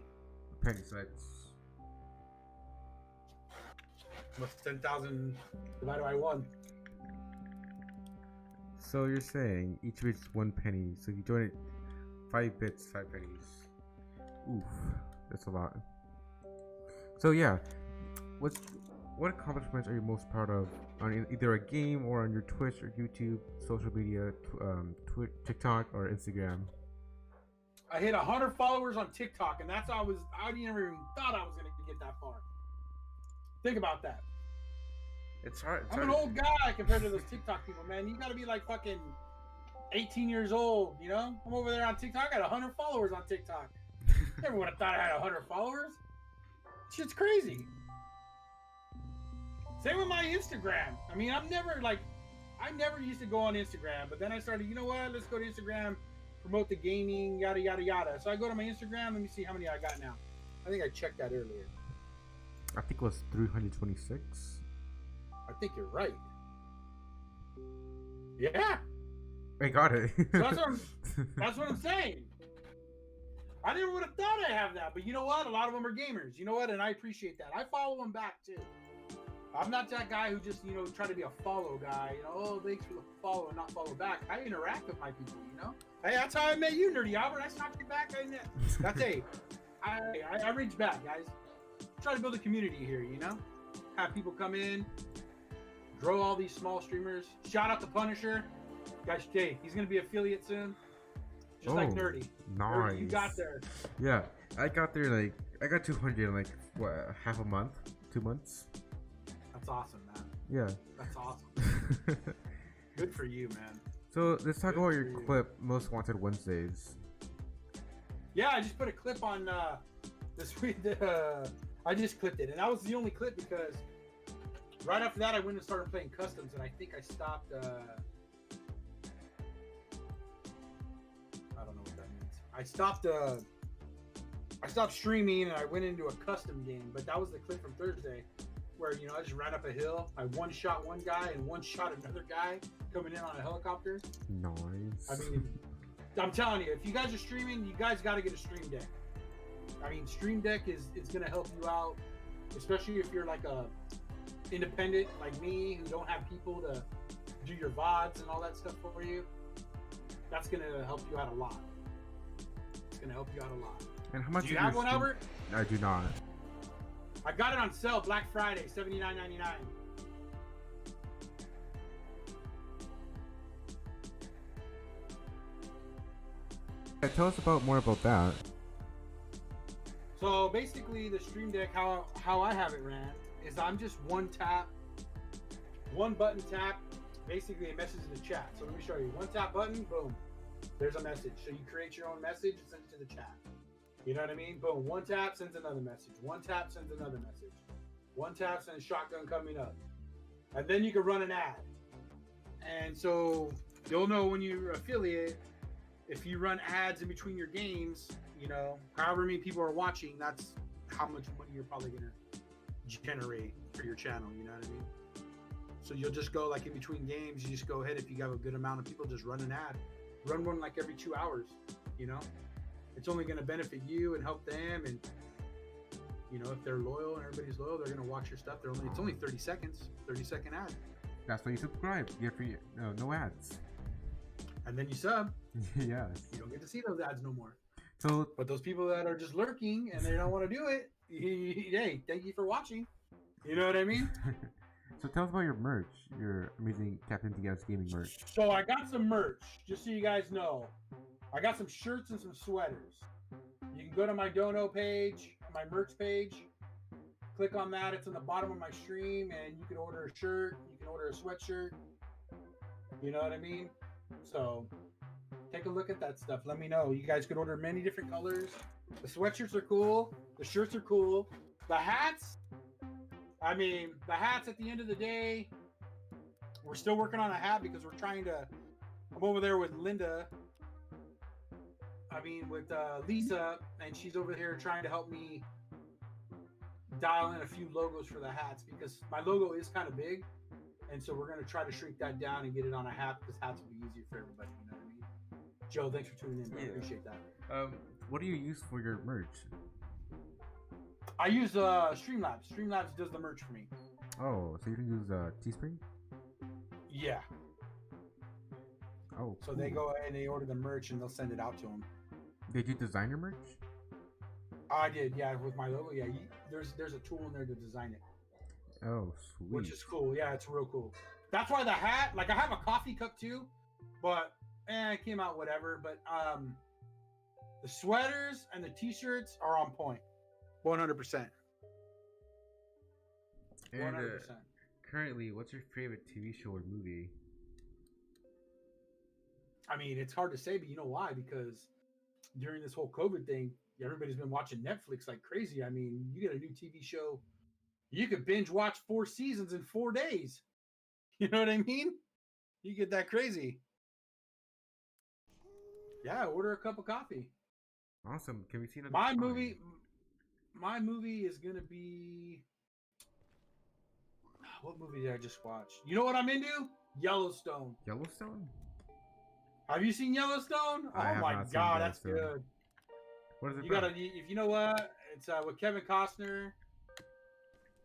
A penny, so that's... What's 10,000 divided by 1? So you're saying each bit's 1 penny, so if you donate 5 bits, 5 pennies. Oof, that's a lot. So yeah, what accomplishments are you most proud of on either a game or on your Twitch or YouTube, social media, TikTok or Instagram? I hit 100 followers on TikTok, and that's how I never even thought I was gonna get that far. Think about that. It's hard. I'm an old guy compared to those TikTok people, man. You gotta be like fucking 18 years old, you know? I'm over there on TikTok. I got 100 followers on TikTok. Never would have thought I had 100 followers. Shit's crazy. Same with my Instagram. I mean, I never used to go on Instagram, but then I started, you know what? Let's go to Instagram, promote the gaming, yada, yada, yada. So I go to my Instagram. Let me see how many I got now. I think I checked that earlier. I think it was 326. I think you're right. Yeah. I got it. So that's what I'm saying. I never would have thought I'd have that, but you know what? A lot of them are gamers. You know what? And I appreciate that. I follow them back too. I'm not that guy who just, you know, try to be a follow guy. You know, oh, thanks for the follow and not follow back. I interact with my people, you know? Hey, that's how I met you, Nerdy Albert. I stopped you back. That's I reach back, guys. Try to build a community here, you know? Have people come in, grow all these small streamers. Shout out to Punisher. Guys, hey, he's going to be affiliate soon. Just like Nerdy. Nice. Nerdy, you got there. Yeah, I got there I got 200 in what, half a month? 2 months? That's awesome, man. Yeah. That's awesome. Good for you, man. So let's talk about your clip, Most Wanted Wednesdays. Yeah, I just put a clip on this week. I just clipped it, and that was the only clip because right after that I went and started playing customs, and I think I stopped. I don't know what that means. I stopped streaming and I went into a custom game, but that was the clip from Thursday, where I just ran up a hill. I one shot one guy and one shot another guy coming in on a helicopter. Nice. I mean, I'm telling you, if you guys are streaming, you guys got to get a stream deck. I mean, stream deck is going to help you out, especially if you're like a independent like me who don't have people to do your VODs and all that stuff for you. That's going to help you out a lot. It's going to help you out a lot. And how much do you have one, Albert? I do not. I got it on sale Black Friday, $79.99. Yeah, tell us more about that. So basically, the Stream Deck, how I have it ran, is I'm just one button tap, basically a message in the chat. So let me show you. One tap button, boom, there's a message. So you create your own message and send it to the chat. You know what I mean? Boom, one tap sends another message. One tap sends another message. One tap sends shotgun coming up. And then you can run an ad. And so you'll know when you're affiliate, if you run ads in between your games, however many people are watching, that's how much money you're probably going to generate for your channel. You know what I mean? So you'll just go like in between games, you just go ahead. If you have a good amount of people, just run an ad. Run one like every 2 hours, It's only going to benefit you and help them. And, if they're loyal and everybody's loyal, they're going to watch your stuff. It's only 30 seconds, 30-second ad. That's why you subscribe. You get free, no ads. And then you sub. Yes. You don't get to see those ads no more. So, but those people that are just lurking and they don't want to do it, hey, thank you for watching. You know what I mean? So tell us about your merch, your amazing Capitan DS gaming merch. So I got some merch, just so you guys know. I got some shirts and some sweaters. You can go to my dono page, my merch page. Click on that. It's in the bottom of my stream, and you can order a shirt. You can order a sweatshirt. You know what I mean? So take a look at that stuff. Let me know. You guys could order many different colors. The sweatshirts are cool. The shirts are cool. The hats, at the end of the day, we're still working on a hat because I'm over there with Lisa, and she's over here trying to help me dial in a few logos for the hats because my logo is kind of big. And so we're going to try to shrink that down and get it on a hat because hats will be easier for everybody. You know what I mean? Joe, thanks for tuning in. Bro. I appreciate that. What do you use for your merch? I use Streamlabs. Streamlabs does the merch for me. Oh, so you can use Teespring? Yeah. Oh, so they go and they order the merch and they'll send it out to them. Did you design your merch? I did, yeah, with my logo. Yeah, there's a tool in there to design it. Oh, sweet. Which is cool. Yeah, it's real cool. That's why the hat, I have a coffee cup too, but it came out whatever. But the sweaters and the t-shirts are on point. 100%. 100%. Currently, what's your favorite TV show or movie? It's hard to say, but you know why? Because during this whole COVID thing, everybody's been watching Netflix like crazy. You get a new TV show, you could binge watch 4 seasons in 4 days. You know what I mean? You get that crazy. Yeah, order a cup of coffee. Awesome. Can we see my movie? My movie is gonna be. What movie did I just watch? You know what I'm into? Yellowstone. Yellowstone? Have you seen Yellowstone? Oh my god, that's good. What is it? If you know what, it's with Kevin Costner.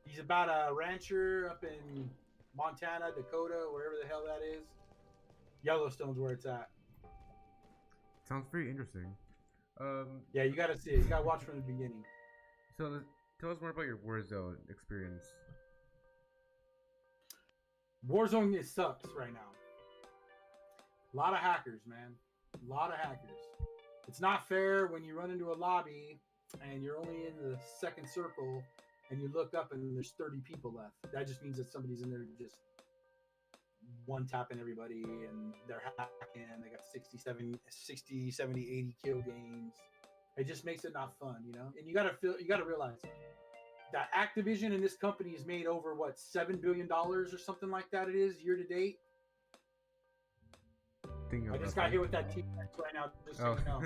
He's about a rancher up in Montana, Dakota, wherever the hell that is. Yellowstone's where it's at. Sounds very interesting. Yeah, you gotta see it. You gotta watch from the beginning. So, tell us more about your Warzone experience. Warzone, it sucks right now. A lot of hackers, man. A lot of hackers. It's not fair when you run into a lobby and you're only in the second circle and you look up and there's 30 people left. That just means that somebody's in there just one-tapping everybody and they're hacking. They got 60, 70, 80 kill games. It just makes it not fun, you know. And you gotta realize that Activision and this company has made over what $7 billion or something like that. It is year to date. I just got hit with that T-Rex right now, just so you know.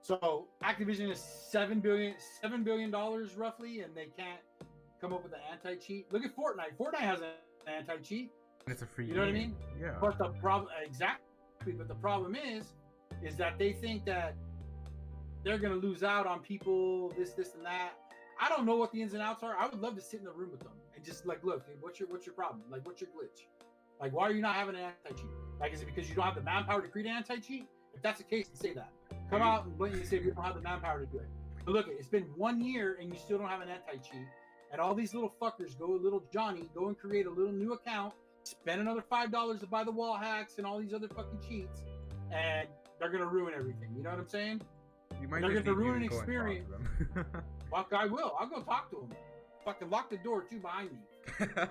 So Activision is $7 billion roughly, and they can't come up with an anti-cheat. Look at Fortnite. Fortnite has an anti-cheat. It's a free. You know what I mean? Yeah. But the problem, exactly. But the problem is that they think that they're gonna lose out on people, this, and that. I don't know what the ins and outs are. I would love to sit in the room with them and just like, look, dude, what's your problem? Like, what's your glitch? Like, why are you not having an anti-cheat? Like, is it because you don't have the manpower to create an anti-cheat? If that's the case, then say that. Come out and blatantly say you don't have the manpower to do it. But look, it's been 1 year and you still don't have an anti-cheat. And all these little fuckers little Johnny, go and create a little new account, spend another $5 to buy the wall hacks and all these other fucking cheats, and they're gonna ruin everything. You know what I'm saying? They're gonna ruin an experience. Fuck, I will. I'll go talk to them. Fucking lock the door too behind me.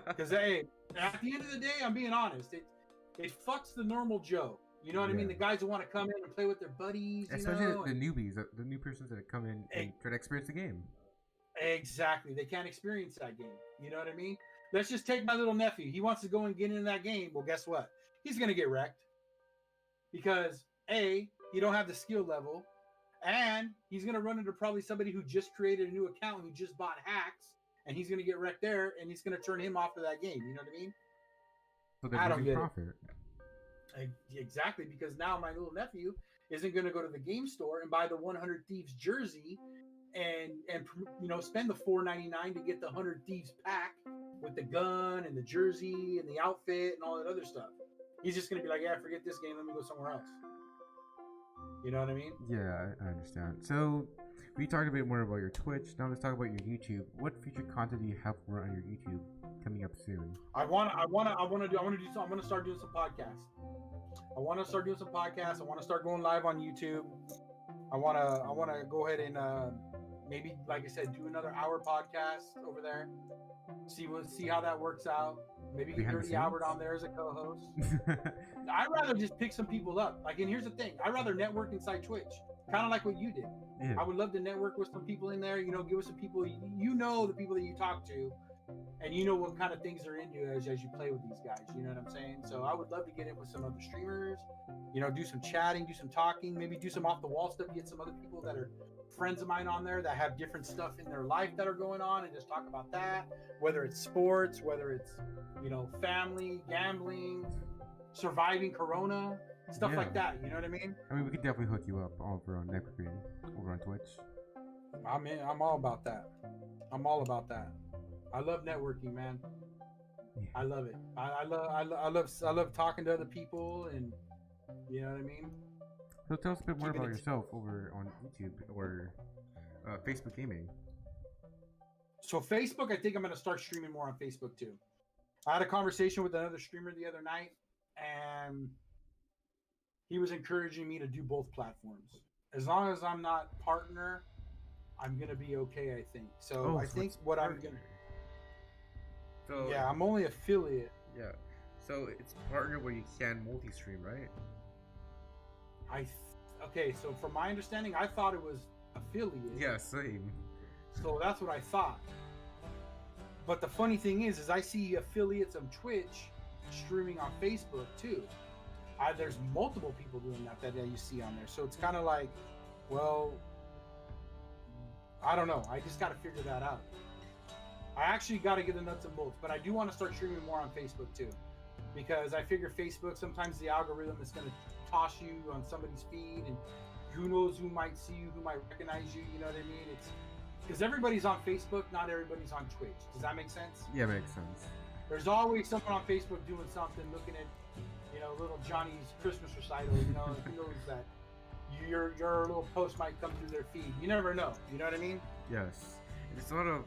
Because hey, at the end of the day, I'm being honest. It fucks the normal Joe. You know what I mean? The guys who want to come in and play with their buddies. Especially the newbies, the new persons that come in and try to experience the game. Exactly. They can't experience that game. You know what I mean? Let's just take my little nephew. He wants to go and get into that game. Well, guess what? He's going to get wrecked. Because, A, you don't have the skill level. And he's going to run into probably somebody who just created a new account, who just bought hacks. And he's going to get wrecked there. And he's going to turn him off of that game. You know what I mean? So I don't get profit. Exactly, because now my little nephew isn't going to go to the game store and buy the 100 Thieves jersey and you know, spend the $4.99 to get the 100 Thieves pack with the gun and the jersey and the outfit and all that other stuff. He's just going to be like, yeah, forget this game, let me go somewhere else. You know what I mean? Yeah, I understand. So we talked a bit more about your Twitch. Now let's talk about your YouTube. What future content do you have for on your YouTube coming up soon? I want to start doing some podcasts. I want to start doing some podcasts. I want to start going live on YouTube. I want to go ahead and maybe, like I said, do another hour podcast over there. See how that works out. Maybe get Dirty Albert on there as a co-host. I'd rather just pick some people up. Like, and here's the thing: I'd rather network inside Twitch, kind of like what you did. Yeah. I would love to network with some people in there. You know, give us some people. You know the people that you talk to, and you know what kind of things they're into as you play with these guys. You know what I'm saying? So I would love to get in with some other streamers. You know, do some chatting, do some talking, maybe do some off the wall stuff. Get some other people that are friends of mine on there that have different stuff in their life that are going on, and just talk about that. Whether it's sports, whether it's, you know, family, gambling, surviving Corona, stuff like that. You know what I mean? I mean, we could definitely hook you up over on networking, over on Twitch. I'm all about that. I'm all about that. I love networking, man. Yeah. I love it. I love talking to other people, and you know what I mean. So tell us a bit more about yourself over on YouTube or Facebook Gaming. So Facebook, I think I'm going to start streaming more on Facebook too. I had a conversation with another streamer the other night, and he was encouraging me to do both platforms. As long as I'm not partner, I'm going to be okay, I think. So I think what I'm going to... So yeah, I'm only affiliate. Yeah. So it's partner where you can multi-stream, right? Okay, so from my understanding, I thought it was affiliate. Yeah, same. So that's what I thought. But the funny thing is I see affiliates of Twitch streaming on Facebook too. There's multiple people doing that you see on there. So it's kind of like, well, I don't know. I just got to figure that out. I actually got to get the nuts and bolts, but I do want to start streaming more on Facebook too, because I figure Facebook, sometimes the algorithm is going to toss you on somebody's feed, and who knows who might see you, who might recognize you. You know what I mean? It's because everybody's on Facebook, not everybody's on Twitch. Does that make sense? Yeah, makes sense. There's always someone on Facebook doing something, looking at, you know, little Johnny's Christmas recital. You know, who knows that your little post might come through their feed. You never know. You know what I mean? Yes. It's a lot of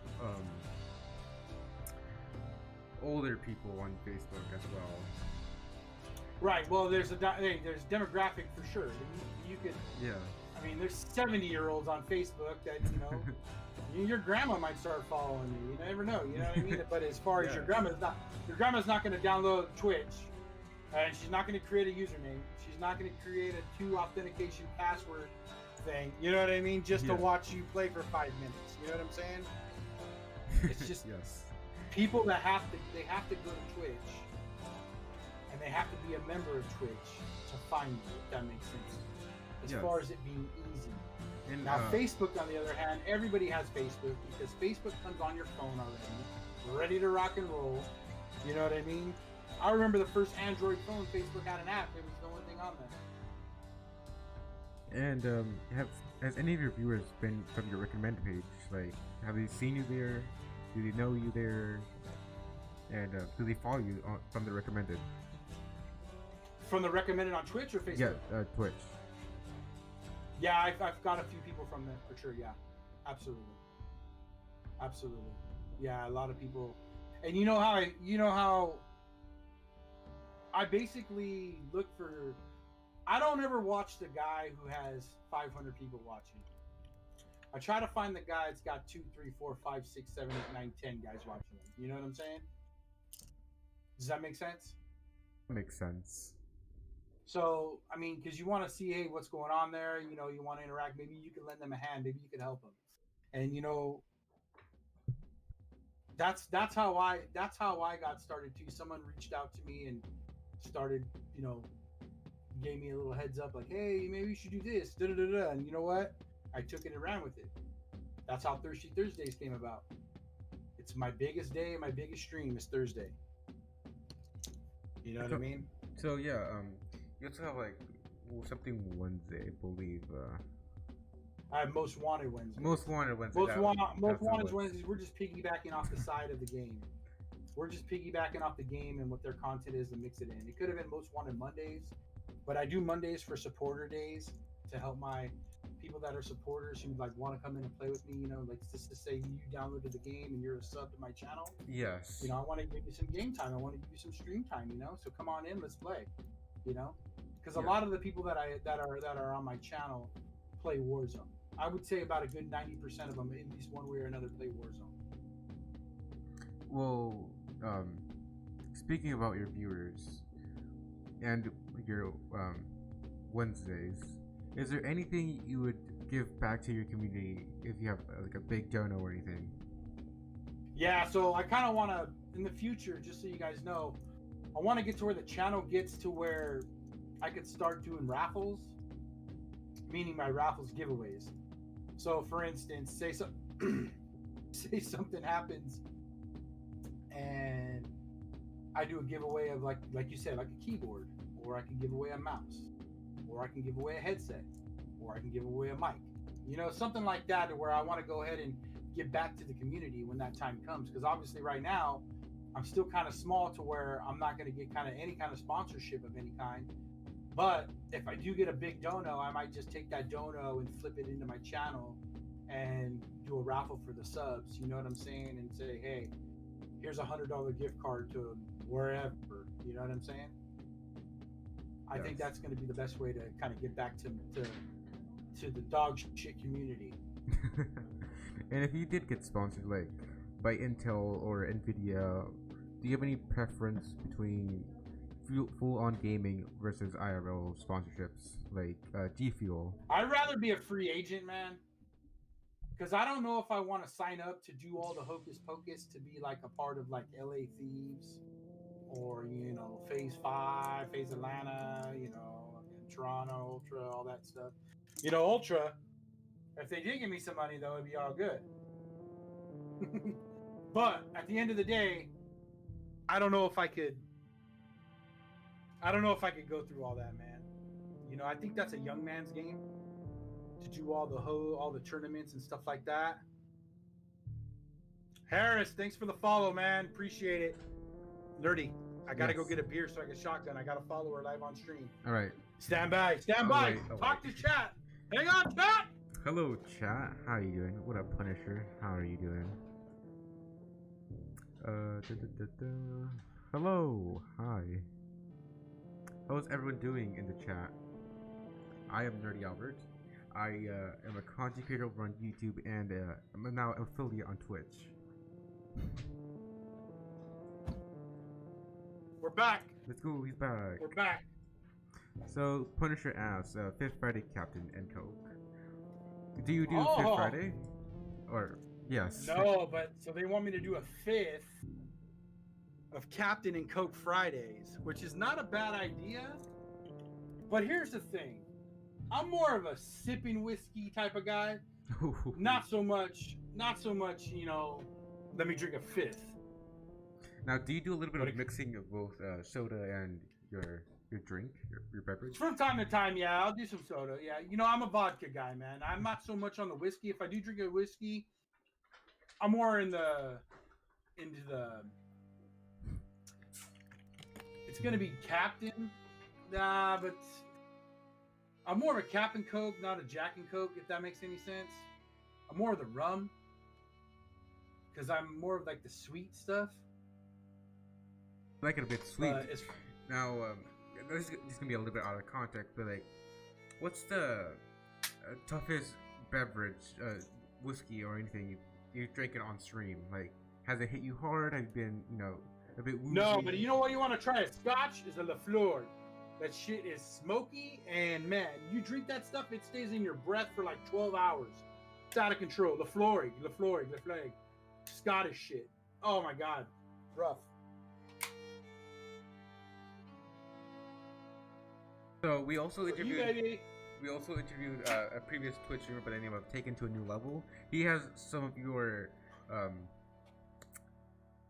older people on Facebook as well. Right. Well, there's demographic for sure. You could. Yeah. I mean, there's 70-year-olds on Facebook that, you know, your grandma might start following you. You never know. You know what I mean? But as far as your grandma's not going to download Twitch And she's not going to create a username. She's not going to create a 2 authentication password thing. You know what I mean? Just to watch you play for 5 minutes. You know what I'm saying? It's just yes. People that have to go to Twitch, and they have to be a member of Twitch to find you. If that makes sense. As far as it being easy. And now Facebook, on the other hand, everybody has Facebook because Facebook comes on your phone already, ready to rock and roll. You know what I mean? I remember the first Android phone, Facebook had an app. It was the only thing on there. And has any of your viewers been from your recommended page? Like, have they seen you there? Do they know you there? And do they follow you from the recommended? From the recommended on Twitch or Facebook? Yeah, Twitch. Yeah, I've got a few people from there for sure. Yeah, absolutely. Yeah, a lot of people. And you know how I basically look for. I don't ever watch the guy who has 500 people watching. I try to find the guy that's got 2, 3, 4, 5, 6, 7, 8, 9, 10 guys watching him. You know what I'm saying? Does that make sense? Makes sense. So, I mean, because you want to see, hey, what's going on there. You know, you want to interact. Maybe you can lend them a hand. Maybe you can help them. And you know, that's how I got started too. Someone reached out to me and started, you know, gave me a little heads up, like, hey, maybe you should do this. Da da da da. And you know what? I took it and ran with it. That's how Thirsty Thursdays came about. It's my biggest day, my biggest stream is Thursday. You know what I mean? So yeah, you also have like something Wednesday, I believe. I have Most Wanted Wednesday. Most Wanted Wednesday. Most Wanted Wednesdays. We're just piggybacking off the side of the game. We're just piggybacking off the game and what their content is and mix it in. It could have been Most Wanted Mondays, but I do Mondays for supporter days to help my people that are supporters who like want to come in and play with me. You know, like just to say you downloaded the game and you're a sub to my channel. Yes. You know, I want to give you some game time. I want to give you some stream time. You know, so come on in, let's play. You know, because a lot of the people that are on my channel play Warzone. I would say about a good 90% of them, at least one way or another, play Warzone. Well, speaking about your viewers and your Wednesdays, is there anything you would give back to your community if you have like a big dono or anything? Yeah, so I kind of want to, in the future, just so you guys know, I want to get to where the channel gets to where I could start doing raffles, meaning my raffles giveaways. So, for instance, say something happens, and I do a giveaway of like you said, like a keyboard, or I can give away a mouse, or I can give away a headset, or I can give away a mic. You know, something like that, where I want to go ahead and give back to the community when that time comes. Because obviously, right now, I'm still kind of small to where I'm not going to get kind of any kind of sponsorship of any kind. But if I do get a big dono, I might just take that dono and flip it into my channel and do a raffle for the subs. You know what I'm saying? And say, hey, here's $100 gift card to wherever. You know what I'm saying? I think that's going to be the best way to kind of get back to the dog shit community. And if you did get sponsored, like by Intel or Nvidia, do you have any preference between full-on gaming versus IRL sponsorships, like G Fuel? I'd rather be a free agent, man, because I don't know if I want to sign up to do all the hocus pocus to be like a part of like LA Thieves or, you know, Phase 5, Phase Atlanta, you know, and Toronto Ultra, all that stuff. You know, Ultra, if they did give me some money though, it'd be all good. But at the end of the day, I don't know if I could go through all that, man. You know, I think that's a young man's game to do all the tournaments and stuff like that. Harris, thanks for the follow, man. Appreciate it. Nerdy, I gotta go get a beer so I can shotgun. I gotta follow her live on stream. All right. Stand by. Talk to chat. Hang on, chat. Hello, chat. How are you doing? What up, Punisher? How are you doing? Hello. Hi. How's everyone doing in the chat? I am Nerdy Albert. I am a content creator over on YouTube, and I'm now an affiliate on Twitch. We're back. Let's go. He's back. We're back. So Punisher asks, Fifth Friday, Captain and Coke. Do you do Oh. Fifth Friday? Or yes. No, but so they want me to do a fifth of Captain and Coke Fridays, which is not a bad idea. But here's the thing. I'm more of a sipping whiskey type of guy. Not so much, you know, let me drink a fifth. Now, do you do a little bit of mixing of both soda and your drink, your beverage? From time to time, yeah, I'll do some soda. Yeah, you know, I'm a vodka guy, man. I'm not so much on the whiskey. If I do drink a whiskey, I'm more into the. It's gonna be Captain, but I'm more of a Captain Coke, not a Jack and Coke. If that makes any sense, I'm more of the rum because I'm more of like the sweet stuff. I like it a bit sweet. Now, this is gonna be a little bit out of context, but like, what's the toughest beverage, whiskey or anything you drink it on stream? Like, has it hit you hard? Have you been, you know, a bit woozy? No, but you know what you want to try? A Scotch is a Lafleur. That shit is smoky, and man, you drink that stuff, it stays in your breath for like 12 hours. It's out of control. Lafleur. Scottish shit. Oh my god, rough. So we also interviewed a previous Twitch streamer by the name of Taken to a New Level. He has some of your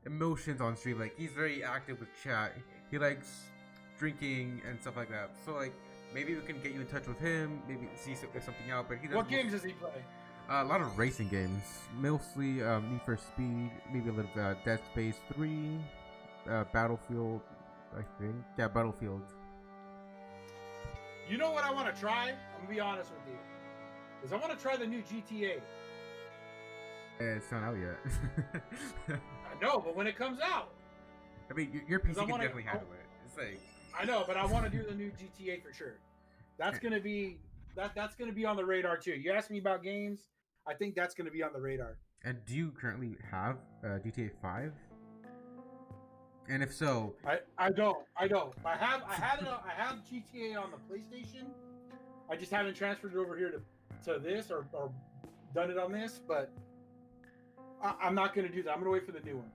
emotions on stream. Like, he's very active with chat. He likes drinking and stuff like that. So like, maybe we can get you in touch with him. Maybe see if something out. But what games does he play? A lot of racing games, mostly Need for Speed, maybe a little bit Dead Space 3, Battlefield, I think. Yeah, Battlefield. You know what I want to try? I'm gonna be honest with you, is I want to try the new GTA. It's not out yet. I know, but when it comes out, I mean, your PC can definitely handle it. It's like, I know, but I want to do the new GTA for sure. That's gonna be that's gonna be on the radar too. You asked me about games. I think that's gonna be on the radar. And do you currently have GTA 5? And if so, I don't. I have GTA on the PlayStation. I just haven't transferred it over here to this or done it on this. But I'm not gonna do that. I'm gonna wait for the new one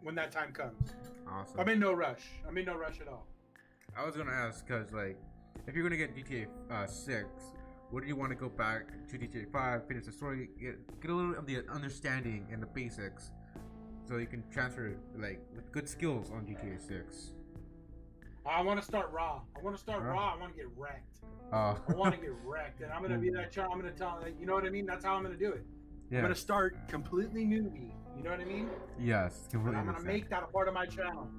when that time comes. Awesome. I'm in no rush. At all. I was gonna ask because like, if you're gonna get GTA 6, would you want to go back to GTA 5, finish the story, get a little of the understanding and the basics, so you can transfer like with good skills on GTA 6? I want to start raw. I want to get wrecked. I want to get wrecked, and I'm gonna be that child. I'm gonna tell, you know what I mean? That's how I'm gonna do it. Yeah. I'm gonna start completely newbie. You know what I mean? Yes, completely. And I'm gonna make that a part of my channel.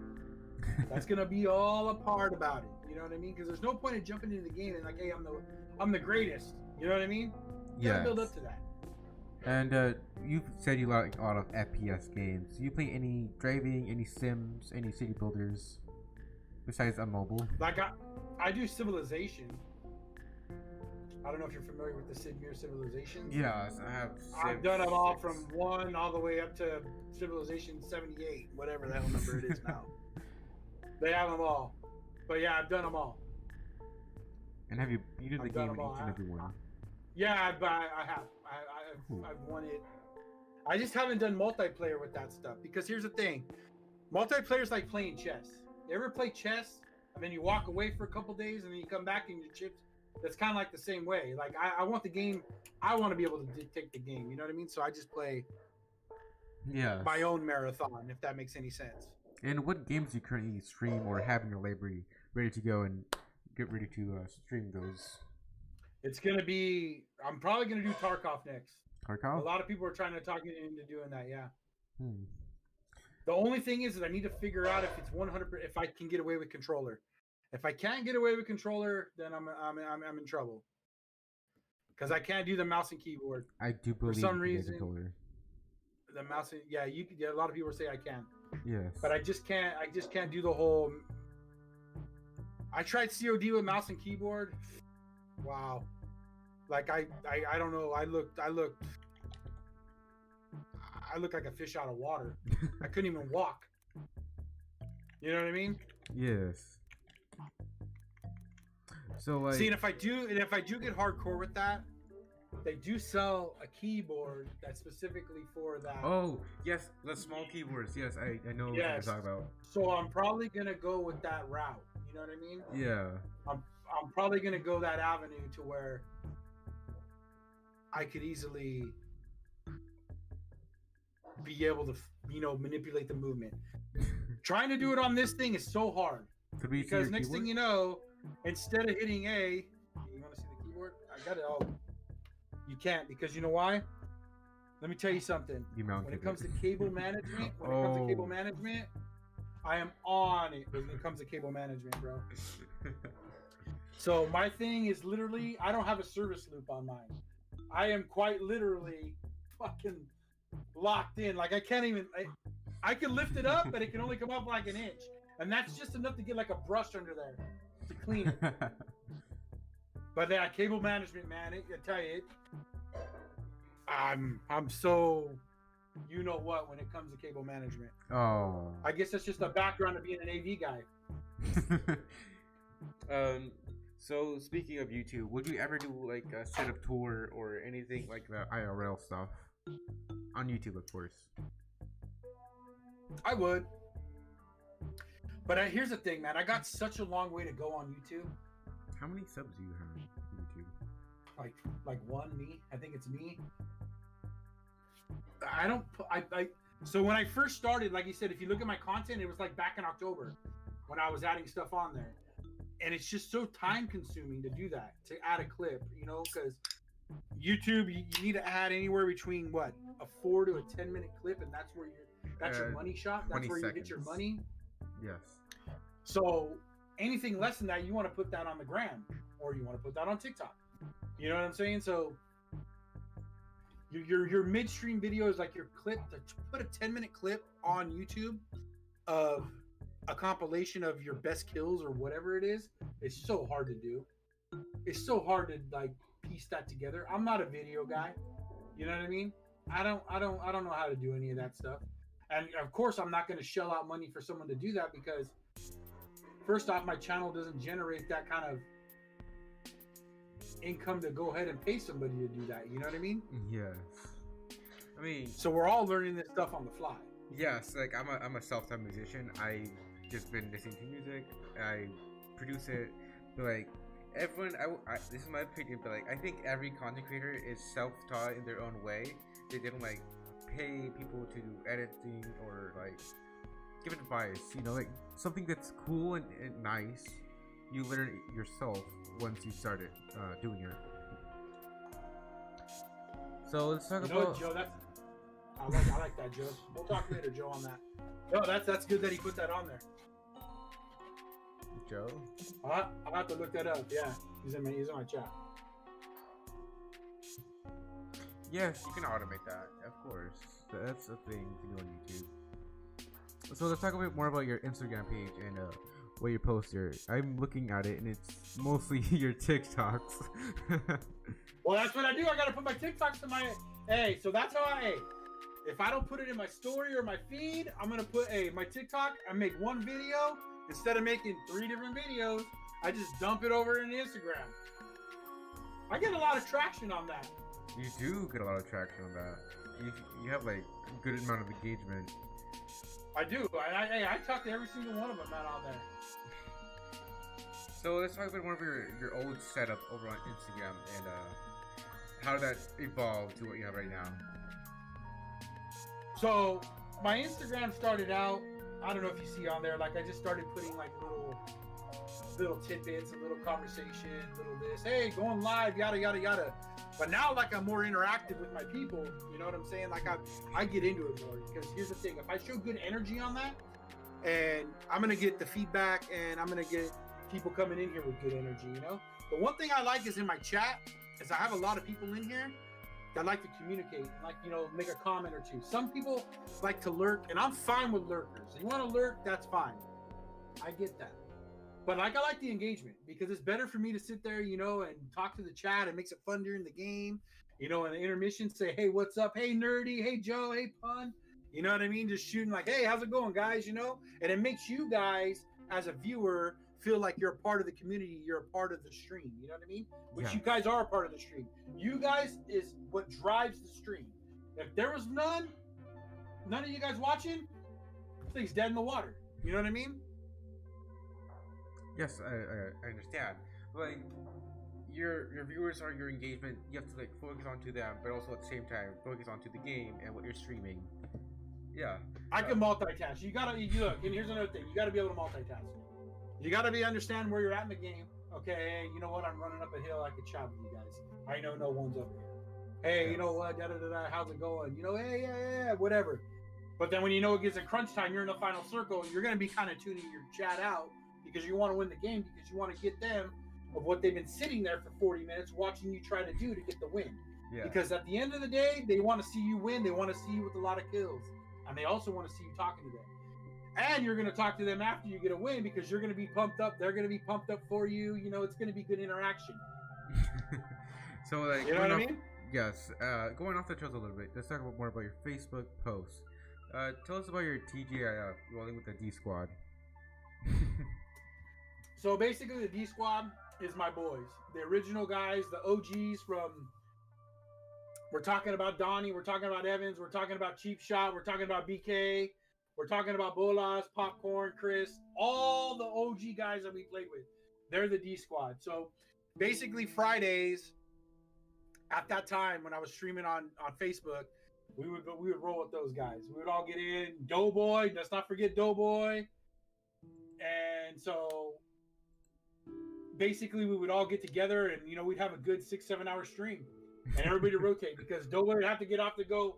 That's gonna be all a part about it. You know what I mean? Because there's no point in jumping into the game and like, hey, I'm the greatest. You know what I mean? Yeah. Build up to that. And you've said you like a lot of FPS games. Do you play any driving, any Sims, any city builders, besides on mobile? Like I do Civilization. I don't know if you're familiar with the Sid Meier Civilizations. Yes, I have. I've done them all from 1 all the way up to Civilization 78, whatever the hell number it is now. They have them all. But yeah, I've done them all. And have you beaten the game in each and every one? Yeah, I have. I've won it. I just haven't done multiplayer with that stuff because here's the thing: multiplayer is like playing chess. You ever play chess and then you walk away for a couple days and then you come back and you chips? That's kind of like the same way. Like I want the game. I want to be able to dictate the game. You know what I mean? So I just play. Yeah. My own marathon, if that makes any sense. And what games do you currently stream or have in your library ready to go and get ready to stream those? It's gonna be. I'm probably gonna do Tarkov next. Tarkov? A lot of people are trying to talk me into doing that. Yeah. The only thing is I need to figure out if it's 100. If I can get away with controller. If I can't get away with controller, then I'm in trouble. Because I can't do the mouse and keyboard. I do believe for some reason. Controller. The mouse, yeah, you. Yeah, a lot of people say I can. Yes. But I just can't do the whole. I tried COD with mouse and keyboard. Wow. Like I don't know. I look like a fish out of water. I couldn't even walk. You know what I mean? Yes. So like, See, and if I do get hardcore with that, they do sell a keyboard that's specifically for that. oh yes, the small keyboards. Yes, I know what you're Yes. talking about. So I'm probably gonna go with that route. You know what I mean? Yeah. I'm probably gonna go that avenue to where I could easily be able to, manipulate the movement. Trying to do it on this thing is so hard Could we see because your next keyboard? thing you know, instead of hitting A, you want to see the keyboard? I got it all. You can't because you know why? Let me tell you something. You mounted When it comes to cable management, I am on it when it comes to cable management, bro. So my thing is literally, I don't have a service loop on mine. I am quite literally fucking locked in. Like I can't even. I can lift it up, but it can only come up like an inch, and that's just enough to get like a brush under there to clean it. But yeah, cable management, man, I tell you, I'm so, you know what, when it comes to cable management. Oh. I guess that's just a background of being an AV guy. So speaking of YouTube, would you ever do like a setup tour or anything like the IRL stuff on YouTube, of course? I would. But here's the thing, man. I got such a long way to go on YouTube. How many subs do you have on YouTube? Like one, me. I think it's me. I don't. So when I first started, like you said, if you look at my content, it was like back in October when I was adding stuff on there, and it's just so time consuming to do that, to add a clip, because YouTube, you need to add anywhere between what, a 4 to a 10-minute clip, and that's where that's your money shot. That's where you get your money. Yes. So anything less than that, you want to put that on the gram, or you want to put that on TikTok. You know what I'm saying? So your midstream video is like your clip. To put a 10-minute clip on YouTube of a compilation of your best kills or whatever it is, it's so hard to do. It's so hard to like piece that together. I'm not a video guy. You know what I mean? I don't know how to do any of that stuff. And of course, I'm not going to shell out money for someone to do that because, first off, my channel doesn't generate that kind of income to go ahead and pay somebody to do that. You know what I mean? Yes. I mean, so we're all learning this stuff on the fly. Yes, like I'm a self-taught musician. I just been listening to music. I produce it, but like everyone, this is my opinion, but like I think every content creator is self-taught in their own way. They didn't like pay people to do editing or like give advice, like something that's cool and nice. You learn it yourself once you started doing it. So let's talk about Joe. I like that, Joe. We'll talk later, Joe, on that. No, that's good that he put that on there. Joe. I'll have to look that up. Yeah, he's in my chat. Yes, you can automate that, of course. That's a thing you can do on YouTube. So let's talk a bit more about your Instagram page and what you post here. I'm looking at it and it's mostly your TikToks. Well, that's what I do. I gotta put my TikToks to my. Hey, so that's how if I don't put it in my story or my feed, I'm gonna put my TikTok. I make one video instead of making 3 different videos. I just dump it over into Instagram. I get a lot of traction on that. You do get a lot of traction on that. You have like a good amount of engagement. I do. I talk to every single one of them on there. So let's talk about one of your old setup over on Instagram and how that evolved to what you have right now. So my Instagram started out, I don't know if you see on there, like I just started putting like little tidbits, a little conversation, little this, hey, going live, yada yada yada. But now like I'm more interactive with my people, you know what I'm saying? Like I get into it more because here's the thing, if I show good energy on that, and I'm gonna get the feedback and I'm gonna get people coming in here with good energy, The one thing I like is in my chat is I have a lot of people in here that like to communicate, like, make a comment or two. Some people like to lurk, and I'm fine with lurkers. You want to lurk, that's fine. I get that. But I like the engagement because it's better for me to sit there, and talk to the chat. It makes it fun during the game, in the intermission, say, hey, what's up? Hey, Nerdy. Hey, Joe. Hey, Pun. You know what I mean? Just shooting like, hey, how's it going, guys? And it makes you guys as a viewer feel like you're a part of the community, you're a part of the stream. You know what I mean? Which Yeah. you guys are a part of the stream. You guys is what drives the stream. If there was none of you guys watching, thing's dead in the water. You know what I mean? Yes, I understand. Like your viewers are your engagement. You have to like focus onto them, but also at the same time focus onto the game and what you're streaming. Yeah. I can multitask. You look, and here's another thing. You gotta be able to multitask. You gotta understand where you're at in the game. Okay, hey, you know what? I'm running up a hill. I could chat with you guys. I know no one's over here. Hey, you know what? How's it going? You know, hey, yeah, whatever. But then when you know it gets to crunch time, you're in the final circle. You're gonna be kind of tuning your chat out because you want to win the game, because you want to get them of what they've been sitting there for 40 minutes watching you try to do to get the win. Yeah. Because at the end of the day, they want to see you win. They want to see you with a lot of kills. And they also want to see you talking to them. And you're going to talk to them after you get a win because you're going to be pumped up. They're going to be pumped up for you. You know, it's going to be good interaction. So, like, you know what I mean? Yes. Going off the trails a little bit, let's talk more about your Facebook posts. Tell us about your TGIF, rolling with the D Squad. So basically, the D Squad is my boys, the original guys, the OGs from. We're talking about Donnie, we're talking about Evans, we're talking about Cheap Shot, we're talking about BK, we're talking about Bolas, Popcorn, Chris, all the OG guys that we played with. They're the D Squad. So basically, Fridays at that time when I was streaming on Facebook, we would roll with those guys. We would all get in. Doughboy, let's not forget Doughboy. And so basically we would all get together and, you know, we'd have a good 6-7 hour stream and everybody rotate because Doughboy would have to get off to go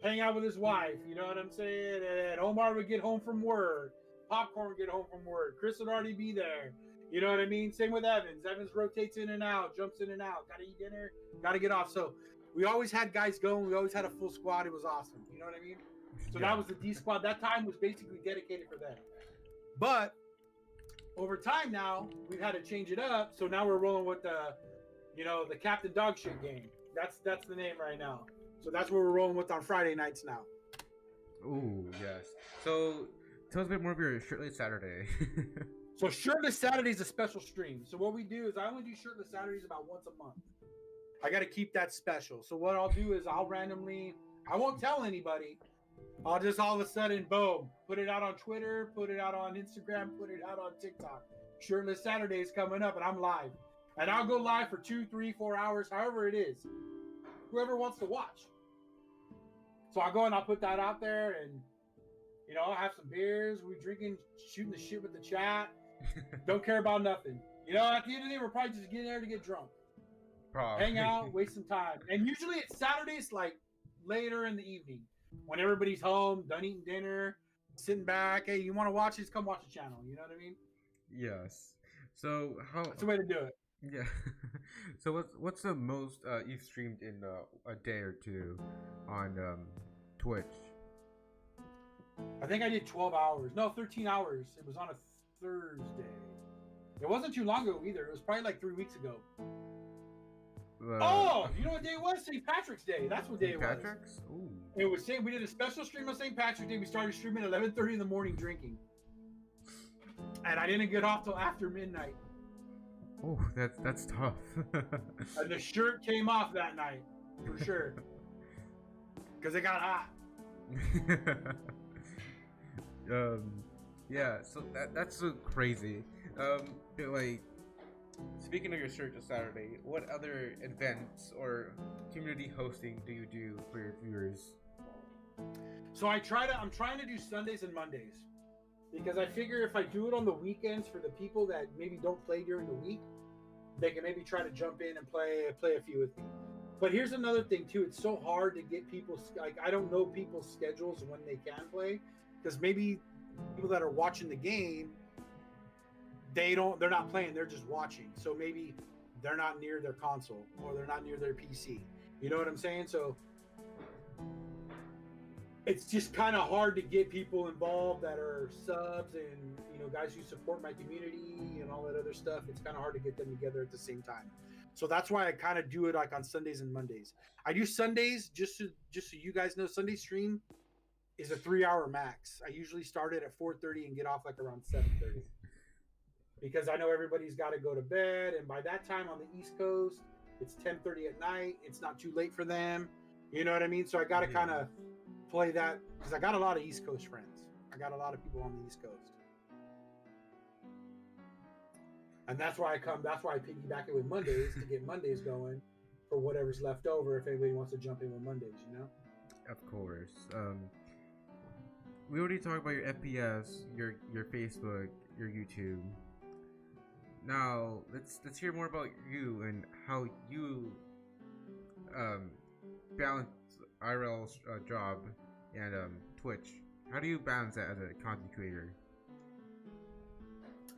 hang out with his wife. You know what I'm saying? And Omar would get home from work. Popcorn would get home from work. Chris would already be there. You know what I mean? Same with Evans. Evans rotates in and out, jumps in and out. Got to eat dinner, got to get off. So we always had guys going. We always had a full squad. It was awesome. You know what I mean? So that was the D Squad. That time was basically dedicated for them. But over time now, we've had to change it up. So now we're rolling with the, you know, the Captain Dog Shit game. That's the name right now. So that's what we're rolling with on Friday nights now. Ooh, yes. So tell us a bit more of your Shirtless Saturday. So Shirtless Saturday is a special stream. So what we do is I only do Shirtless Saturdays about once a month. I got to keep that special. So what I'll do is I won't tell anybody. I'll just all of a sudden, boom, put it out on Twitter, put it out on Instagram, put it out on TikTok. Shirtless Saturday is coming up and I'm live. And I'll go live for 2, 3, 4 hours, however it is. Whoever wants to watch. So I'll go and I'll put that out there and, you know, I'll have some beers. We drinking, shooting the shit with the chat. Don't care about nothing. You know, at the end of the day, we're probably just getting there to get drunk. Probably. Hang out, waste some time. And usually it's Saturdays, like later in the evening when everybody's home, done eating dinner, sitting back. Hey, you want to watch this? Come watch the channel. You know what I mean? Yes. So that's the way to do it. Yeah. So what's the most you've streamed in a day or two on Twitch? I think I did 12 hours. No, 13 hours. It was on a Thursday. It wasn't too long ago either. It was probably like 3 weeks ago. Oh, you know what day it was? St. Patrick's Day. That's what day it was. St. Patrick's? Ooh. It was. We did a special stream on St. Patrick's Day. We started streaming at 11:30 in the morning drinking. And I didn't get off till after midnight. Oh, that's tough. And the shirt came off that night, for sure. Because it got hot. Yeah, so that's so crazy. Like, speaking of your shirt this Saturday, what other events or community hosting do you do for your viewers? So I'm trying to do Sundays and Mondays. Because I figure if I do it on the weekends for the people that maybe don't play during the week, they can maybe try to jump in and play a few with me. But here's another thing too. It's so hard to get people, like, I don't know people's schedules when they can play, because maybe people that are watching the game, they're not playing, they're just watching. So maybe they're not near their console or they're not near their PC. You know what I'm saying? So it's just kind of hard to get people involved that are subs and, you know, guys who support my community and all that other stuff. It's kind of hard to get them together at the same time. So that's why I kind of do it like on Sundays and Mondays. I do Sundays just so you guys know. Sunday stream is a 3-hour max. I usually start it at 4:30 and get off like around 7:30. because I know everybody's got to go to bed, and by that time on the East Coast, it's 10:30 at night. It's not too late for them. You know what I mean? So I got to kind of play that because I got a lot of East Coast friends. I got a lot of people on the East Coast. And that's why I piggyback it with Mondays to get Mondays going for whatever's left over if anybody wants to jump in with Mondays, you know? Of course. We already talked about your FPS, your Facebook, your YouTube. Now let's hear more about you and how you balance IRL job and Twitch. How do you balance that as a content creator?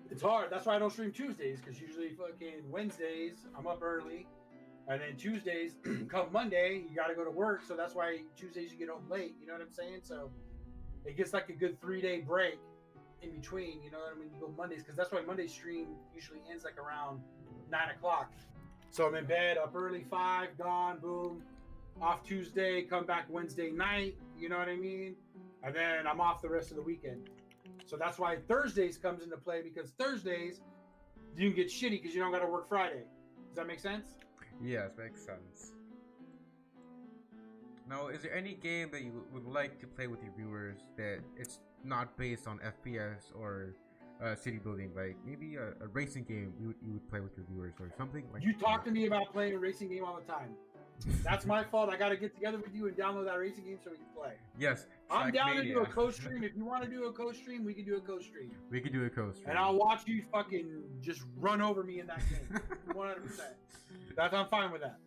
It's hard. That's why I don't stream Tuesdays, because usually fucking Wednesdays I'm up early, and then Tuesdays come Monday you got to go to work. So that's why Tuesdays you get home late. You know what I'm saying? So it gets like a good 3-day break in between. You know what I mean? You go Mondays, because that's why Monday stream usually ends like around 9:00. So I'm in bed up early, 5, gone, boom, off Tuesday, come back Wednesday night. You know what I mean? And then I'm off the rest of the weekend. So that's why Thursdays comes into play, because Thursdays you can get shitty because you don't got to work Friday. Does that make sense? Yes, makes sense. Now, is there any game that you would like to play with your viewers that it's not based on FPS or city building, like maybe a racing game you would play with your viewers or something like You talk to me about playing a racing game all the time. That's my fault. I got to get together with you and download that racing game so we can play. Yes. I'm down to do a co-stream. If you want to do a co-stream, we can do a co-stream. We can do a co-stream. And I'll watch you fucking just run over me in that game. 100%. I'm fine with that.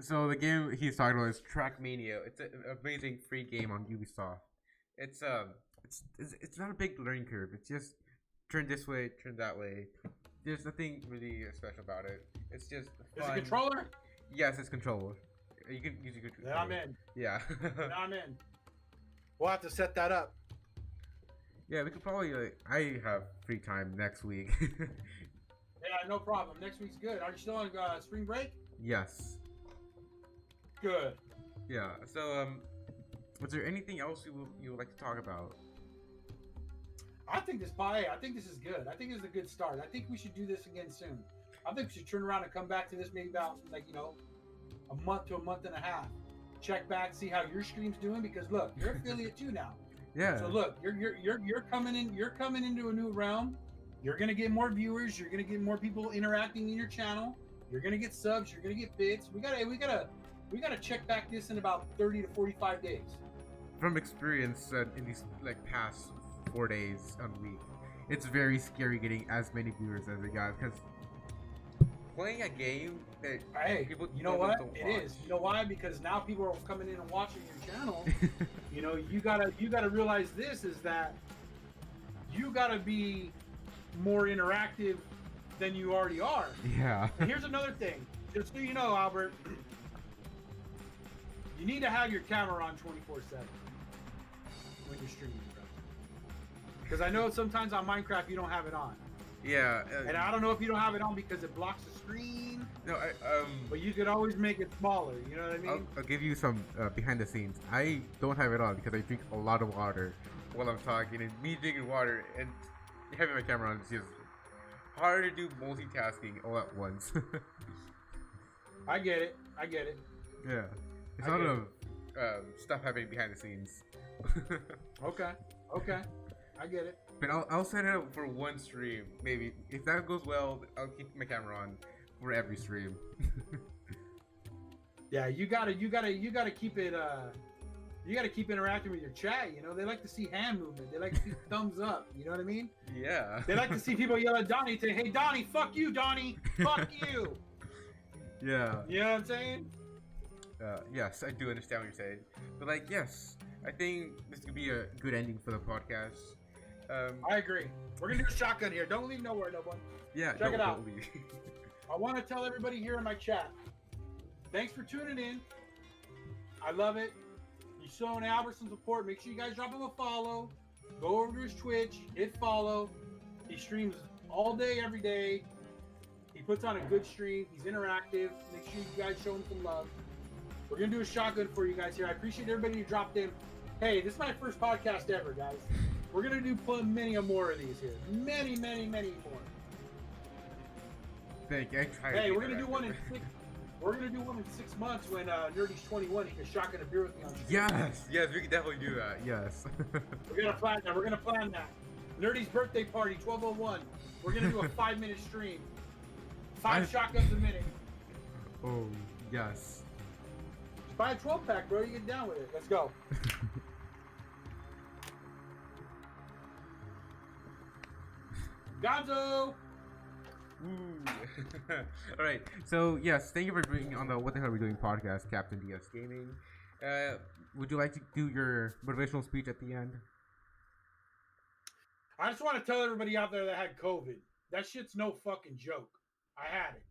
So the game he's talking about is Trackmania. It's an amazing free game on Ubisoft. It's not a big learning curve. It's just turn this way, turn that way. There's nothing really special about it. It's just fun. Is it controller? Yes, it's controller. You can use your controller. Then I'm in. Yeah. Then I'm in. We'll have to set that up. Yeah, we could probably. I have free time next week. Yeah, no problem. Next week's good. Are you still on spring break? Yes. Good. Yeah. So, was there anything else you would like to talk about? I think this is good. I think this is a good start. I think we should do this again soon. I think we should turn around and come back to this maybe about a month to a month and a half. Check back, see how your stream's doing, because look, you're affiliate too now. Yeah. So look, you're coming into a new realm. You're gonna get more viewers. You're gonna get more people interacting in your channel. You're gonna get subs. You're gonna get bits. We gotta check back this in about 30 to 45 days. From experience in these past 4 days a week, it's very scary getting as many viewers as we got, because playing a game that people you know what it is. You know why? Because now people are coming in and watching your channel. You gotta realize this is that you gotta be more interactive than you already are. Yeah. And here's another thing, just so you know, Albert, you need to have your camera on 24/7 when you're streaming, bro. Because I know sometimes on Minecraft you don't have it on. Yeah. And I don't know if you don't have it on because it blocks the screen. No, but you could always make it smaller. You know what I mean? I'll give you some behind the scenes. I don't have it on because I drink a lot of water while I'm talking, and me drinking water and having my camera on is just hard to do multitasking all at once. I get it. Yeah. It's a lot of stuff happening behind the scenes. Okay. I get it. But I'll set it up for one stream, maybe. If that goes well, I'll keep my camera on for every stream. Yeah, you gotta keep it. You gotta keep interacting with your chat. They like to see hand movement. They like to see thumbs up. You know what I mean? Yeah. They like to see people yell at Donnie, say, "Hey, Donnie, fuck you, Donnie, fuck you." Yeah. You know what I'm saying? Yes, I do understand what you're saying. But yes, I think this could be a good ending for the podcast. I agree. We're gonna do a shotgun here. Don't leave nowhere, no one. Yeah, check it out. Don't leave. I want to tell everybody here in my chat, thanks for tuning in. I love it. You showing Albert some support. Make sure you guys drop him a follow. Go over to his Twitch, hit follow. He streams all day, every day. He puts on a good stream. He's interactive. Make sure you guys show him some love. We're gonna do a shotgun for you guys here. I appreciate everybody who dropped in. Hey, this is my first podcast ever, guys. We're gonna do many more of these here. Many more. Thank you. I tried Hey, to we're keep gonna it do one in active. 6. We're gonna do one in 6 months when Nerdy's 21. He can shotgun a beer with me on stream. Yes, we can definitely do that. Yes. We're gonna plan that. We're gonna plan that. Nerdy's birthday party, 12:01. We're gonna do a 5-minute stream. 5 shotguns a minute. Oh, yes. Just buy a 12-pack, bro. You get down with it. Let's go. Gonzo! Woo. All right. So yes, thank you for being on the What the Hell Are We Doing podcast, Captain DS Gaming. Would you like to do your motivational speech at the end? I just want to tell everybody out there that had COVID, that shit's no fucking joke. I had it.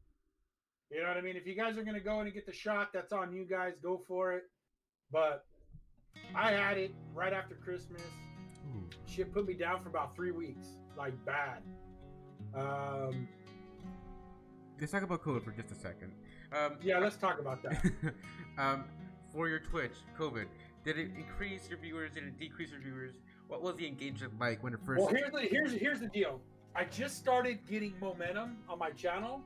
You know what I mean? If you guys are going to go in and get the shot, that's on you guys. Go for it. But I had it right after Christmas. Ooh. Shit put me down for about 3 weeks. Like, bad. Let's talk about COVID for just a second. Yeah, let's talk about that. For your Twitch, COVID, did it increase your viewers? Did it decrease your viewers? What was the engagement like when it first? Well, here's the deal. I just started getting momentum on my channel,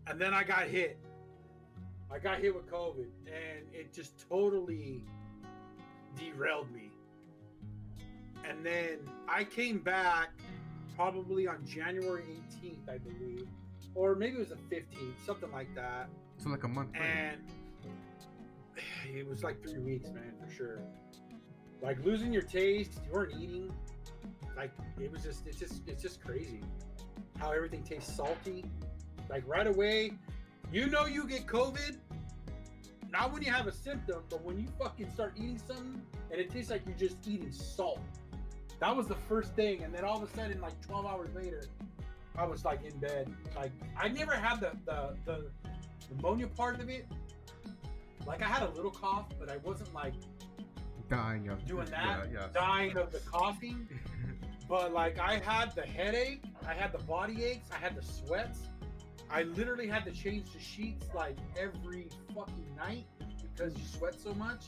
and then I got hit. I got hit with COVID, and it just totally derailed me. And then I came back probably on January 18th, I believe, or maybe it was the 15th, something like that. So like a month. And it was like 3 weeks, man, for sure. Like losing your taste, you weren't eating. Like it's just crazy how everything tastes salty. Like right away, you know you get COVID. Not when you have a symptom, but when you fucking start eating something and it tastes like you're just eating salt. That was the first thing, and then all of a sudden, like 12 hours later, I was like in bed. Like I never had the pneumonia part of it. Like I had a little cough, but I wasn't like dying of doing that, yeah. dying of the coughing. But like I had the headache, I had the body aches, I had the sweats. I literally had to change the sheets like every fucking night because you sweat so much.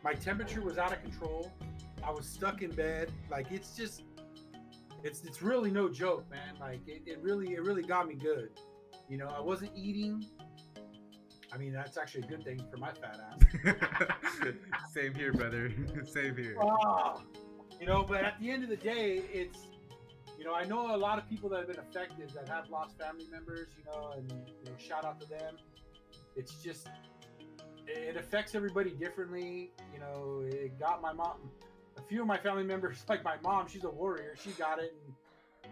My temperature was out of control. I was stuck in bed. Like it's really no joke, man. Like it really got me good. You know, I wasn't eating. I mean, that's actually a good thing for my fat ass. Same here, brother. Same here. You know, but at the end of the day, it's, you know, I know a lot of people that have been affected that have lost family members, you know, and you know, shout out to them. It's just, it affects everybody differently. You know, it got my mom, a few of my family members, like my mom, she's a warrior. She got it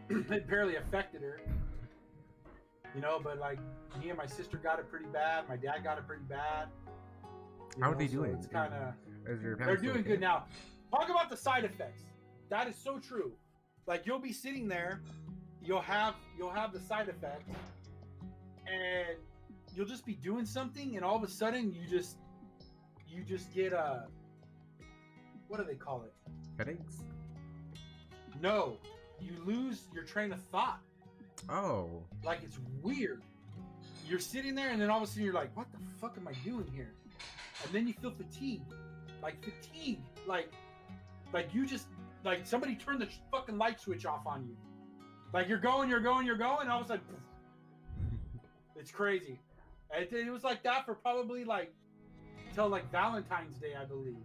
and it barely affected her. You know, but like me and my sister got it pretty bad. My dad got it pretty bad. How are they doing? It's kind of, they're doing good now. Talk about the side effects. That is so true. Like you'll be sitting there, you'll have the side effects, and you'll just be doing something, and all of a sudden you just get a, what do they call it? Headaches? No, you lose your train of thought. Oh. Like it's weird. You're sitting there, and then all of a sudden you're like, what the fuck am I doing here? And then you feel fatigue. Like you just, like somebody turned the fucking light switch off on you. Like you're going, and all of a sudden, poof. It's crazy. It was like that for probably like till like Valentine's Day, I believe.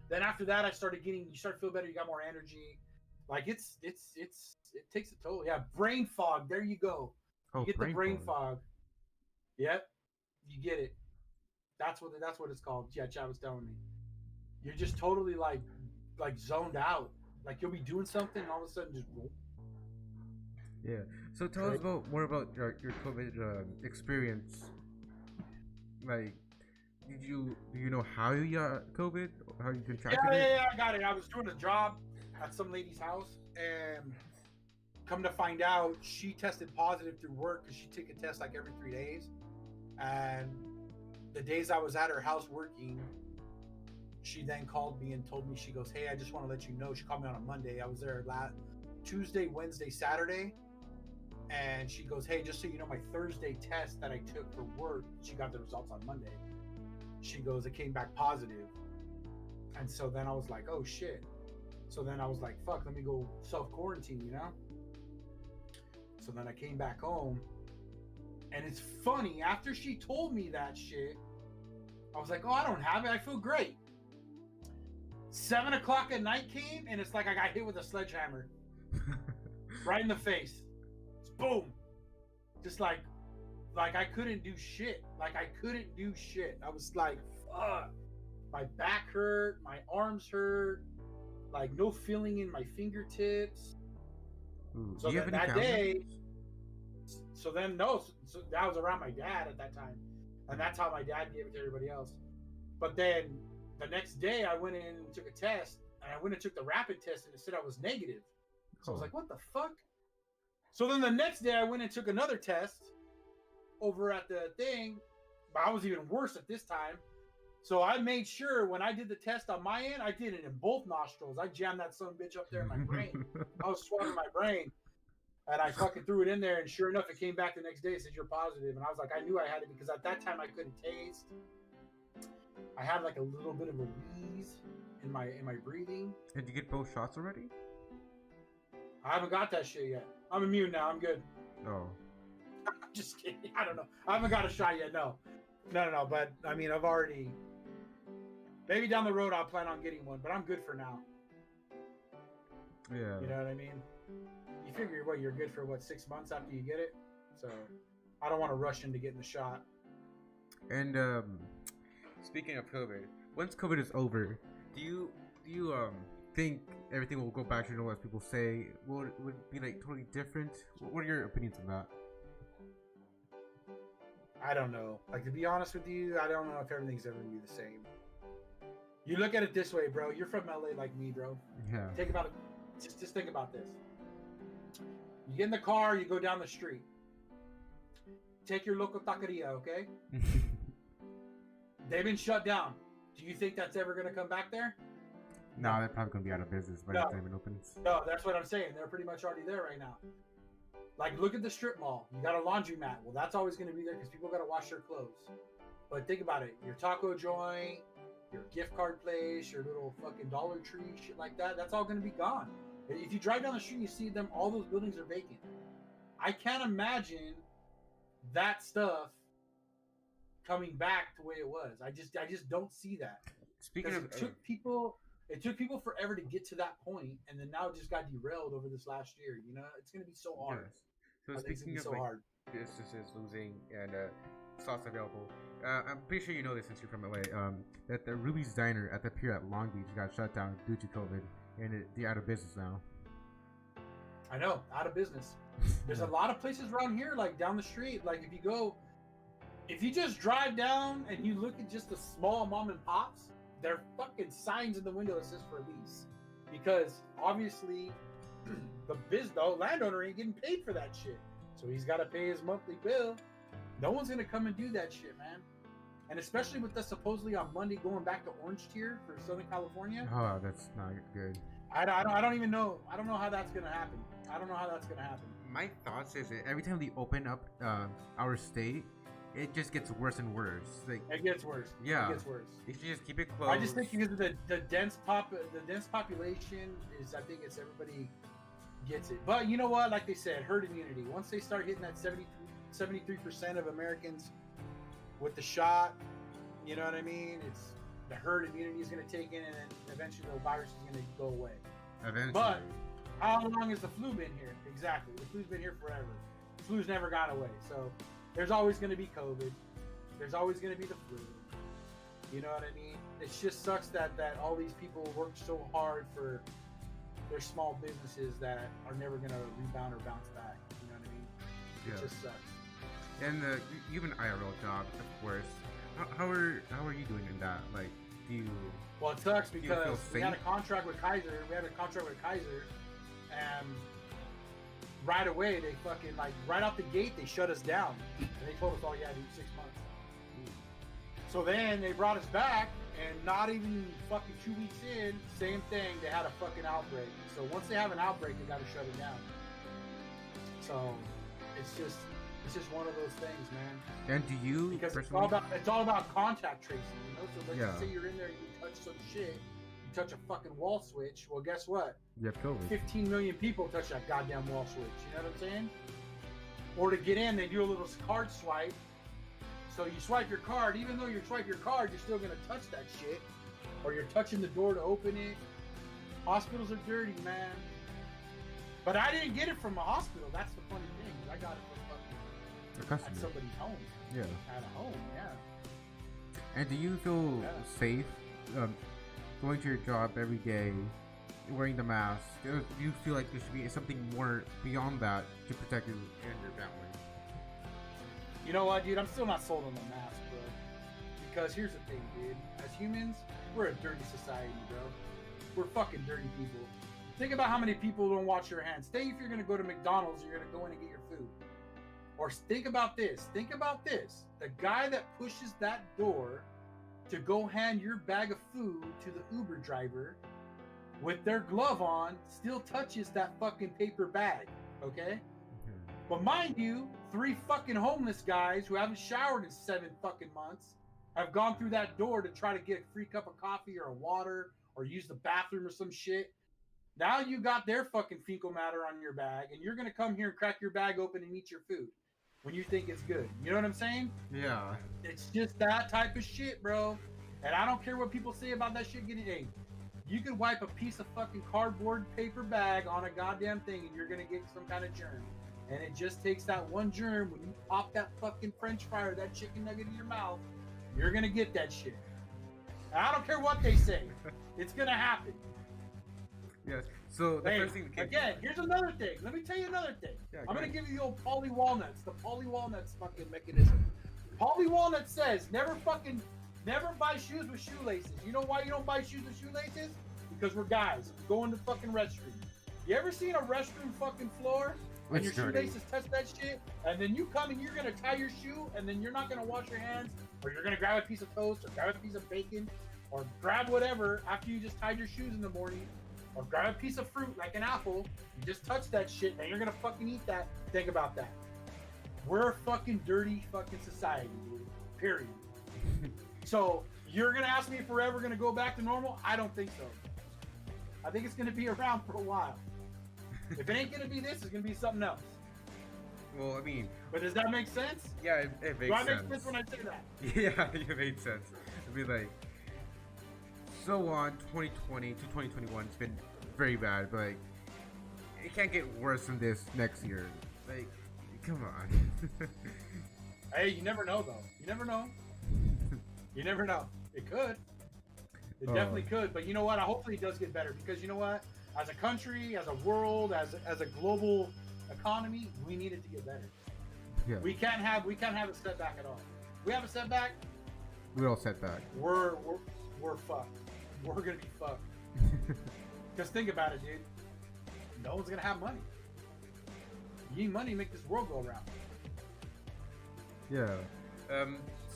Then after that, you start to feel better. You got more energy. Like it takes a toll. Yeah, brain fog. There you go. You get the brain fog. Yep, you get it. That's what it's called. Yeah, Chad was telling me. You're just totally like zoned out. Like you'll be doing something, and all of a sudden just. Yeah. So tell us more about your COVID experience. Like, do you know how you got COVID? How you contracted it? Yeah, I got it. I was doing a job at some lady's house, and come to find out, she tested positive through work because she took a test like every 3 days. And the days I was at her house working, she then called me and told me, she goes, hey, I just want to let you know. She called me on a Monday. I was there Tuesday, Wednesday, Saturday. And she goes, hey, just so you know, my Thursday test that I took for work, she got the results on Monday. She goes, it came back positive. And so then I was like, oh shit. So then I was like, fuck, let me go self-quarantine, you know? So then I came back home, and it's funny, after she told me that shit, I was like, oh, I don't have it. I feel great. 7 o'clock at night came, and it's like I got hit with a sledgehammer. Right in the face. Boom. Just like I couldn't do shit. Like I couldn't do shit. I was like, fuck. My back hurt. My arms hurt. Like no feeling in my fingertips. Ooh, So then that day, so then so that was around my dad at that time, and that's how my dad gave it to everybody else. But then the next day, I went in and took a test, and I went and took the rapid test, and it said I was negative. So I was like, what the fuck? So then the next day, I went and took another test over at the thing, but I was even worse at this time. So I made sure when I did the test on my end, I did it in both nostrils. I jammed that son of a bitch up there in my brain. I was swallowing my brain, and I fucking threw it in there, and sure enough, it came back the next day. It said, you're positive. And I was like, I knew I had it because at that time, I couldn't taste. I had like a little bit of a wheeze in my breathing. Did you get both shots already? I haven't got that shit yet. I'm immune now. I'm good. Oh. I'm just kidding. I don't know. I haven't got a shot yet. No. But I mean, I've already. Maybe down the road I'll plan on getting one, but I'm good for now. Yeah. You know what I mean? You figure you're good for 6 months after you get it. So I don't want to rush into getting the shot. And speaking of COVID, once COVID is over, do you think everything will go back to normal as people say? Would it be like totally different? What are your opinions on that? I don't know. Like, to be honest with you, I don't know if everything's ever gonna be the same. You look at it this way, bro. You're from LA like me, bro. Yeah. Think about it. Just think about this. You get in the car, you go down the street. Take your local taqueria, okay? They've been shut down. Do you think that's ever going to come back there? No, they're probably going to be out of business by the time it opens. No, that's what I'm saying. They're pretty much already there right now. Like, look at the strip mall. You got a laundromat. Well, that's always going to be there because people got to wash their clothes. But think about it. Your taco joint, your gift card place, your little fucking Dollar Tree, shit like that, that's all going to be gone. If you drive down the street and you see them, all those buildings are vacant. I can't imagine that stuff coming back the way it was. I just don't see that. Speaking of, it took people forever to get to that point, and then now it just got derailed over this last year. You know, it's gonna be so hard. Yes. So speaking of like businesses losing and slots available, I'm pretty sure you know this since you're from LA. That the Ruby's Diner at the pier at Long Beach got shut down due to COVID, and they're out of business now. I know, out of business. There's a lot of places around here, like down the street. Like if you just drive down and you look at just the small mom and pops, there are fucking signs in the window that says for lease. Because obviously the landowner ain't getting paid for that shit. So he's got to pay his monthly bill. No one's going to come and do that shit, man. And especially with us supposedly on Monday going back to orange tier for Southern California. Oh, that's not good. I don't even know. I don't know how that's going to happen. My thoughts is that every time they open up our state, it just gets worse and worse. Like, it gets worse. Yeah. It gets worse. They should just keep it closed. I just think because of the dense population is, I think it's everybody gets it. But you know what? Like they said, herd immunity. Once they start hitting that 73% of Americans with the shot, you know what I mean? It's the herd immunity is going to take in, and then eventually the virus is going to go away. Eventually. But how long has the flu been here? Exactly. The flu's been here forever. The flu's never gone away. So there's always going to be COVID. There's always going to be the flu. You know what I mean? It just sucks that all these people work so hard for their small businesses that are never going to rebound or bounce back. You know what I mean? It just sucks. And you have an IRL job, of course. How are you doing in that? Like, do you? Well, it sucks because we had a contract with Kaiser. And right away they fucking, like, right out the gate they shut us down, and they told us all you had to do 6 months. So then they brought us back, and not even fucking 2 weeks in, same thing, they had a fucking outbreak. So once they have an outbreak, they got to shut it down. So it's just one of those things, man. And do you? Because it's all about contact tracing, you know. So let's say you're in there and you touch some shit, you touch a fucking wall switch. Well, guess what? You have COVID. 15 million people touch that goddamn wall switch. You know what I'm saying? Or to get in, they do a little card swipe. So you swipe your card, even though you swipe your card, you're still gonna touch that shit. Or you're touching the door to open it. Hospitals are dirty, man. But I didn't get it from a hospital. That's the funny thing. I got it from at somebody's home. Yeah. At a home, yeah. And do you feel safe going to your job every day, wearing the mask? Do you feel like there should be something more beyond that to protect you and your family? You know what, dude? I'm still not sold on the mask, bro. Because here's the thing, dude. As humans, we're a dirty society, bro. We're fucking dirty people. Think about how many people don't wash their hands. Say if you're gonna go to McDonald's, you're gonna go in and get your food. Or think about this. Think about this. The guy that pushes that door to go hand your bag of food to the Uber driver with their glove on still touches that fucking paper bag, okay? But mind you, 3 fucking homeless guys who haven't showered in 7 fucking months have gone through that door to try to get a free cup of coffee or a water or use the bathroom or some shit. Now you got their fucking fecal matter on your bag, and you're gonna come here and crack your bag open and eat your food when you think it's good. You know what I'm saying? Yeah. It's just that type of shit, bro. And I don't care what people say about that shit getting ate. You could wipe a piece of fucking cardboard paper bag on a goddamn thing, and you're gonna get some kind of germ. And it just takes that one germ. When you pop that fucking French fry or that chicken nugget in your mouth, you're gonna get that shit. And I don't care what they say. It's gonna happen. Yes. So the first thing again, here's another thing. Let me tell you another thing. Yeah, I'm gonna give you the old Polly Walnuts, the Polly Walnuts fucking mechanism. Polly Walnut says never buy shoes with shoelaces. You know why you don't buy shoes with shoelaces? Because we're guys. Go in the fucking restroom. You ever seen a restroom fucking floor? And your shoelaces touch that shit, and then you come and you're gonna tie your shoe, and then you're not gonna wash your hands, or you're gonna grab a piece of toast, or grab a piece of bacon, or grab whatever after you just tied your shoes in the morning, or grab a piece of fruit like an apple. You just touch that shit, and you're gonna fucking eat that. Think about that. We're a fucking dirty fucking society, dude. Period. So you're gonna ask me if we're ever gonna go back to normal? I don't think so. I think it's gonna be around for a while. If it ain't gonna be this, it's gonna be something else. Well, I mean, but does that make sense? Yeah, it makes sense. Do I make sense when I say that? Yeah, it made sense. I mean, like, so on 2020 to 2021, it's been very bad, but like, it can't get worse than this next year. Like, come on. Hey, you never know though. You never know. You never know. It could. It definitely could. But you know what? Hopefully it does get better, because you know what? As a country, as a world, as a global economy, we need it to get better. Yeah. We can't have a setback at all. We have a setback. We're all set back. We're fucked. We're gonna be fucked. Because think about it, dude. No one's gonna have money. You need money to make this world go around. Yeah.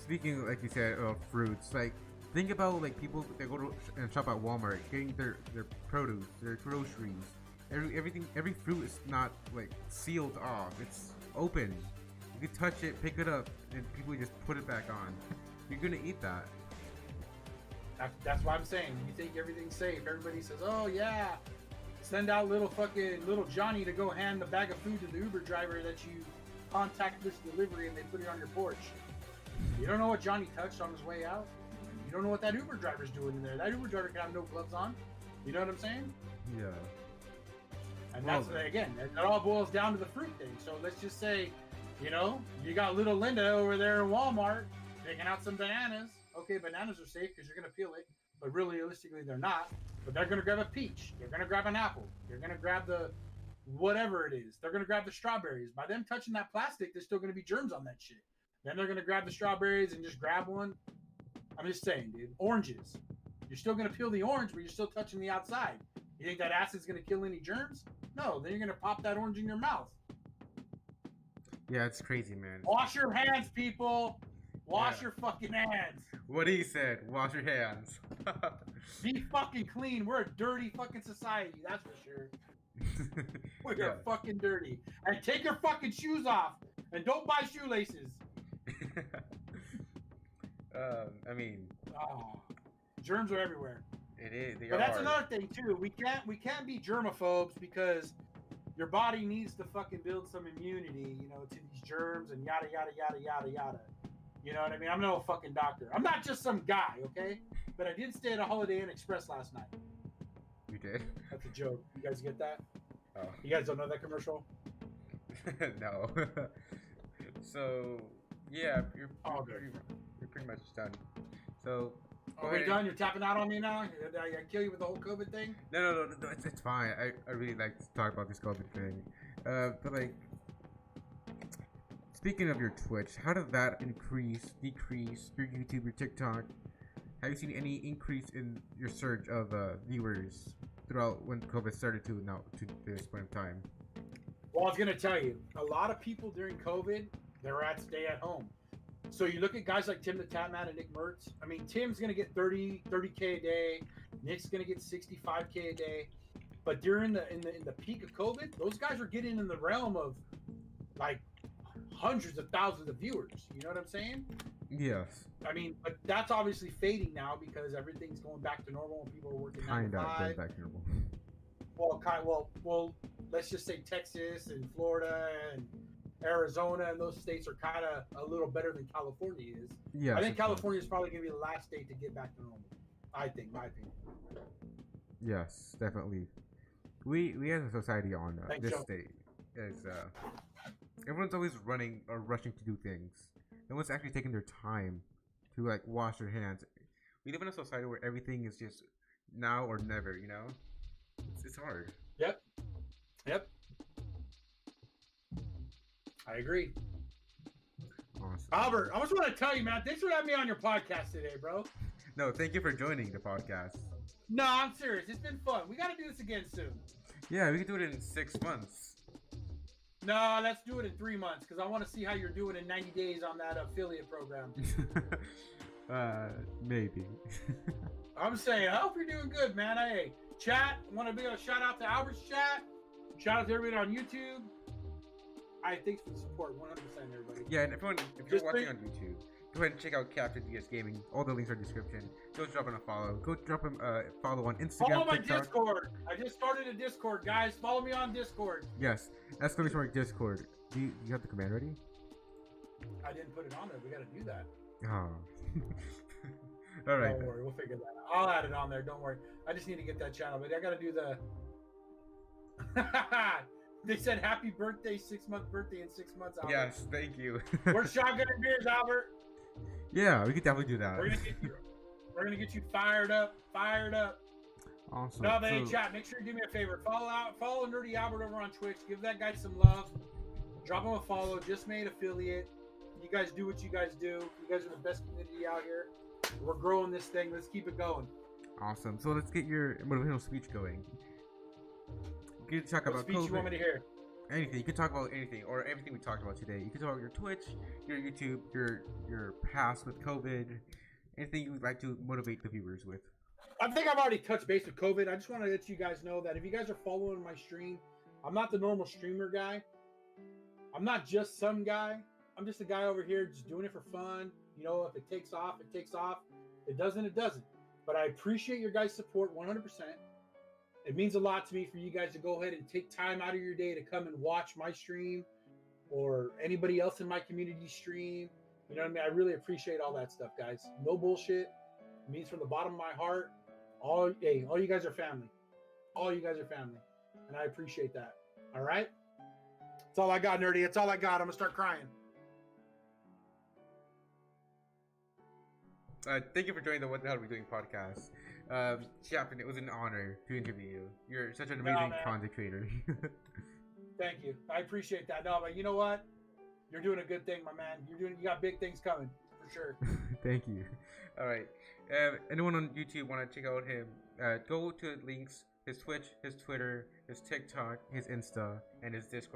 Speaking, like you said, of fruits, like, think about like people that go to and shop at Walmart, getting their produce, their groceries. Every fruit is not like sealed off. It's open. You can touch it, pick it up, and people just put it back on. You're gonna eat that. That's what I'm saying. You think everything's safe. Everybody says, "Oh yeah, send out little Johnny to go hand the bag of food to the Uber driver that you contactless delivery, and they put it on your porch." You don't know what Johnny touched on his way out. You don't know what that Uber driver's doing in there. That Uber driver can have no gloves on. You know what I'm saying? Yeah. And that's, again, it all boils down to the fruit thing. So let's just say, you know, you got little Linda over there in Walmart picking out some bananas. Okay, bananas are safe because you're going to peel it. But realistically, they're not. But they're going to grab a peach. They're going to grab an apple. They're going to grab the whatever it is. They're going to grab the strawberries. By them touching that plastic, there's still going to be germs on that shit. Then they're going to grab the strawberries and just grab one. I'm just saying, dude. Oranges. You're still going to peel the orange, but you're still touching the outside. You think that acid's going to kill any germs? No. Then you're going to pop that orange in your mouth. Yeah, it's crazy, man. Wash your hands, people. Wash your fucking hands. What he said. Wash your hands. Be fucking clean. We're a dirty fucking society. That's for sure. We're fucking dirty. And take your fucking shoes off. And don't buy shoelaces. I mean, germs are everywhere. It is. But that's another thing too. We can't be germaphobes, because your body needs to fucking build some immunity, you know, to these germs and yada yada yada yada yada. You know what I mean? I'm no fucking doctor. I'm not just some guy, okay? But I did stay at a Holiday Inn Express last night. You did? That's a joke. You guys get that? Oh. You guys don't know that commercial? No. So yeah, you're pretty much done. So are we done? You're tapping out on me now? Did I kill you with the whole COVID thing? No, it's fine. I really like to talk about this COVID thing. But like, speaking of your Twitch, how did that decrease your YouTube, your TikTok? Have you seen any increase in your surge of viewers throughout when COVID started to now to this point of time? Well, I was gonna tell you, a lot of people during COVID, they were at stay at home. So you look at guys like Tim the Tatman and Nick Mertz. I mean, Tim's gonna get 30K a day. Nick's gonna get 65K a day. But during in the peak of COVID, those guys were getting in the realm of like hundreds of thousands of viewers. You know what I'm saying? Yes. I mean, but that's obviously fading now because everything's going back to normal and people are working 9 to 5. Going back to normal. Well, let's just say Texas and Florida and Arizona and those states are kind of a little better than California is. Yeah, I think California is probably going to be the last state to get back to normal. I think, my opinion. Yes, definitely. We as a society on this Joe. state is everyone's always running or rushing to do things. No one's actually taking their time to like wash their hands. We live in a society where everything is just now or never. You know, it's hard. Yep. I agree. Awesome. Albert, I just want to tell you, man, thanks for having me on your podcast today, bro. No, thank you for joining the podcast. No, I'm serious. It's been fun. We got to do this again soon. Yeah, we can do it in 6 months. No, let's do it in 3 months because I want to see how you're doing in 90 days on that affiliate program. Maybe. I'm saying, I hope you're doing good, man. Hey, chat, want to be a shout out to Albert's chat. Shout out to everybody on YouTube. Thanks for the support, 100%, everybody. Yeah, and if you're watching on YouTube, go ahead and check out Capitan DS Gaming. All the links are in the description. Go drop him a follow. Go drop him a follow on Instagram. Follow my TikTok. Discord. I just started a Discord, guys. Follow me on Discord. Yes, !_ Discord. Do you have the command ready? I didn't put it on there. We got to do that. Oh. All right. Don't worry, we'll figure that out. I'll add it on there. Don't worry. I just need to get that channel, but I got to do the. They said happy birthday, 6-month birthday in 6 months, Albert. Yes, thank you. We're shotgunning beers, Albert. Yeah, we could definitely do that. We're gonna get you fired up. Awesome. No, but hey, chat, make sure you do me a favor. Follow Nerdy Albert over on Twitch. Give that guy some love. Drop him a follow. Just made affiliate. You guys do what you guys do. You guys are the best community out here. We're growing this thing. Let's keep it going. Awesome. So let's get your motivational speech going. You can talk what about speech COVID. You want me to hear? Anything. You can talk about anything or everything we talked about today. You can talk about your Twitch, your YouTube, your past with COVID, anything you would like to motivate the viewers with. I think I've already touched base with COVID. I just want to let you guys know that if you guys are following my stream, I'm not the normal streamer guy. I'm not just some guy. I'm just a guy over here just doing it for fun. You know, if it takes off, it takes off. It doesn't, it doesn't. But I appreciate your guys' support 100%. It means a lot to me for you guys to go ahead and take time out of your day to come and watch my stream or anybody else in my community stream. You know what I mean? I really appreciate all that stuff, guys. No bullshit. It means from the bottom of my heart. All you guys are family. All you guys are family. And I appreciate that. All right? That's all I got, Nerdy. That's all I got. I'm going to start crying. Thank you for joining the What the Hell Are We Doing podcast. Capitan, it was an honor to interview you. You're such an amazing content creator. Thank you. I appreciate that. No, but you know what? You're doing a good thing, my man. You got big things coming for sure. Thank you. All right. Anyone on YouTube want to check out him? Go to links: his Twitch, his Twitter, his TikTok, his Insta, and his Discord.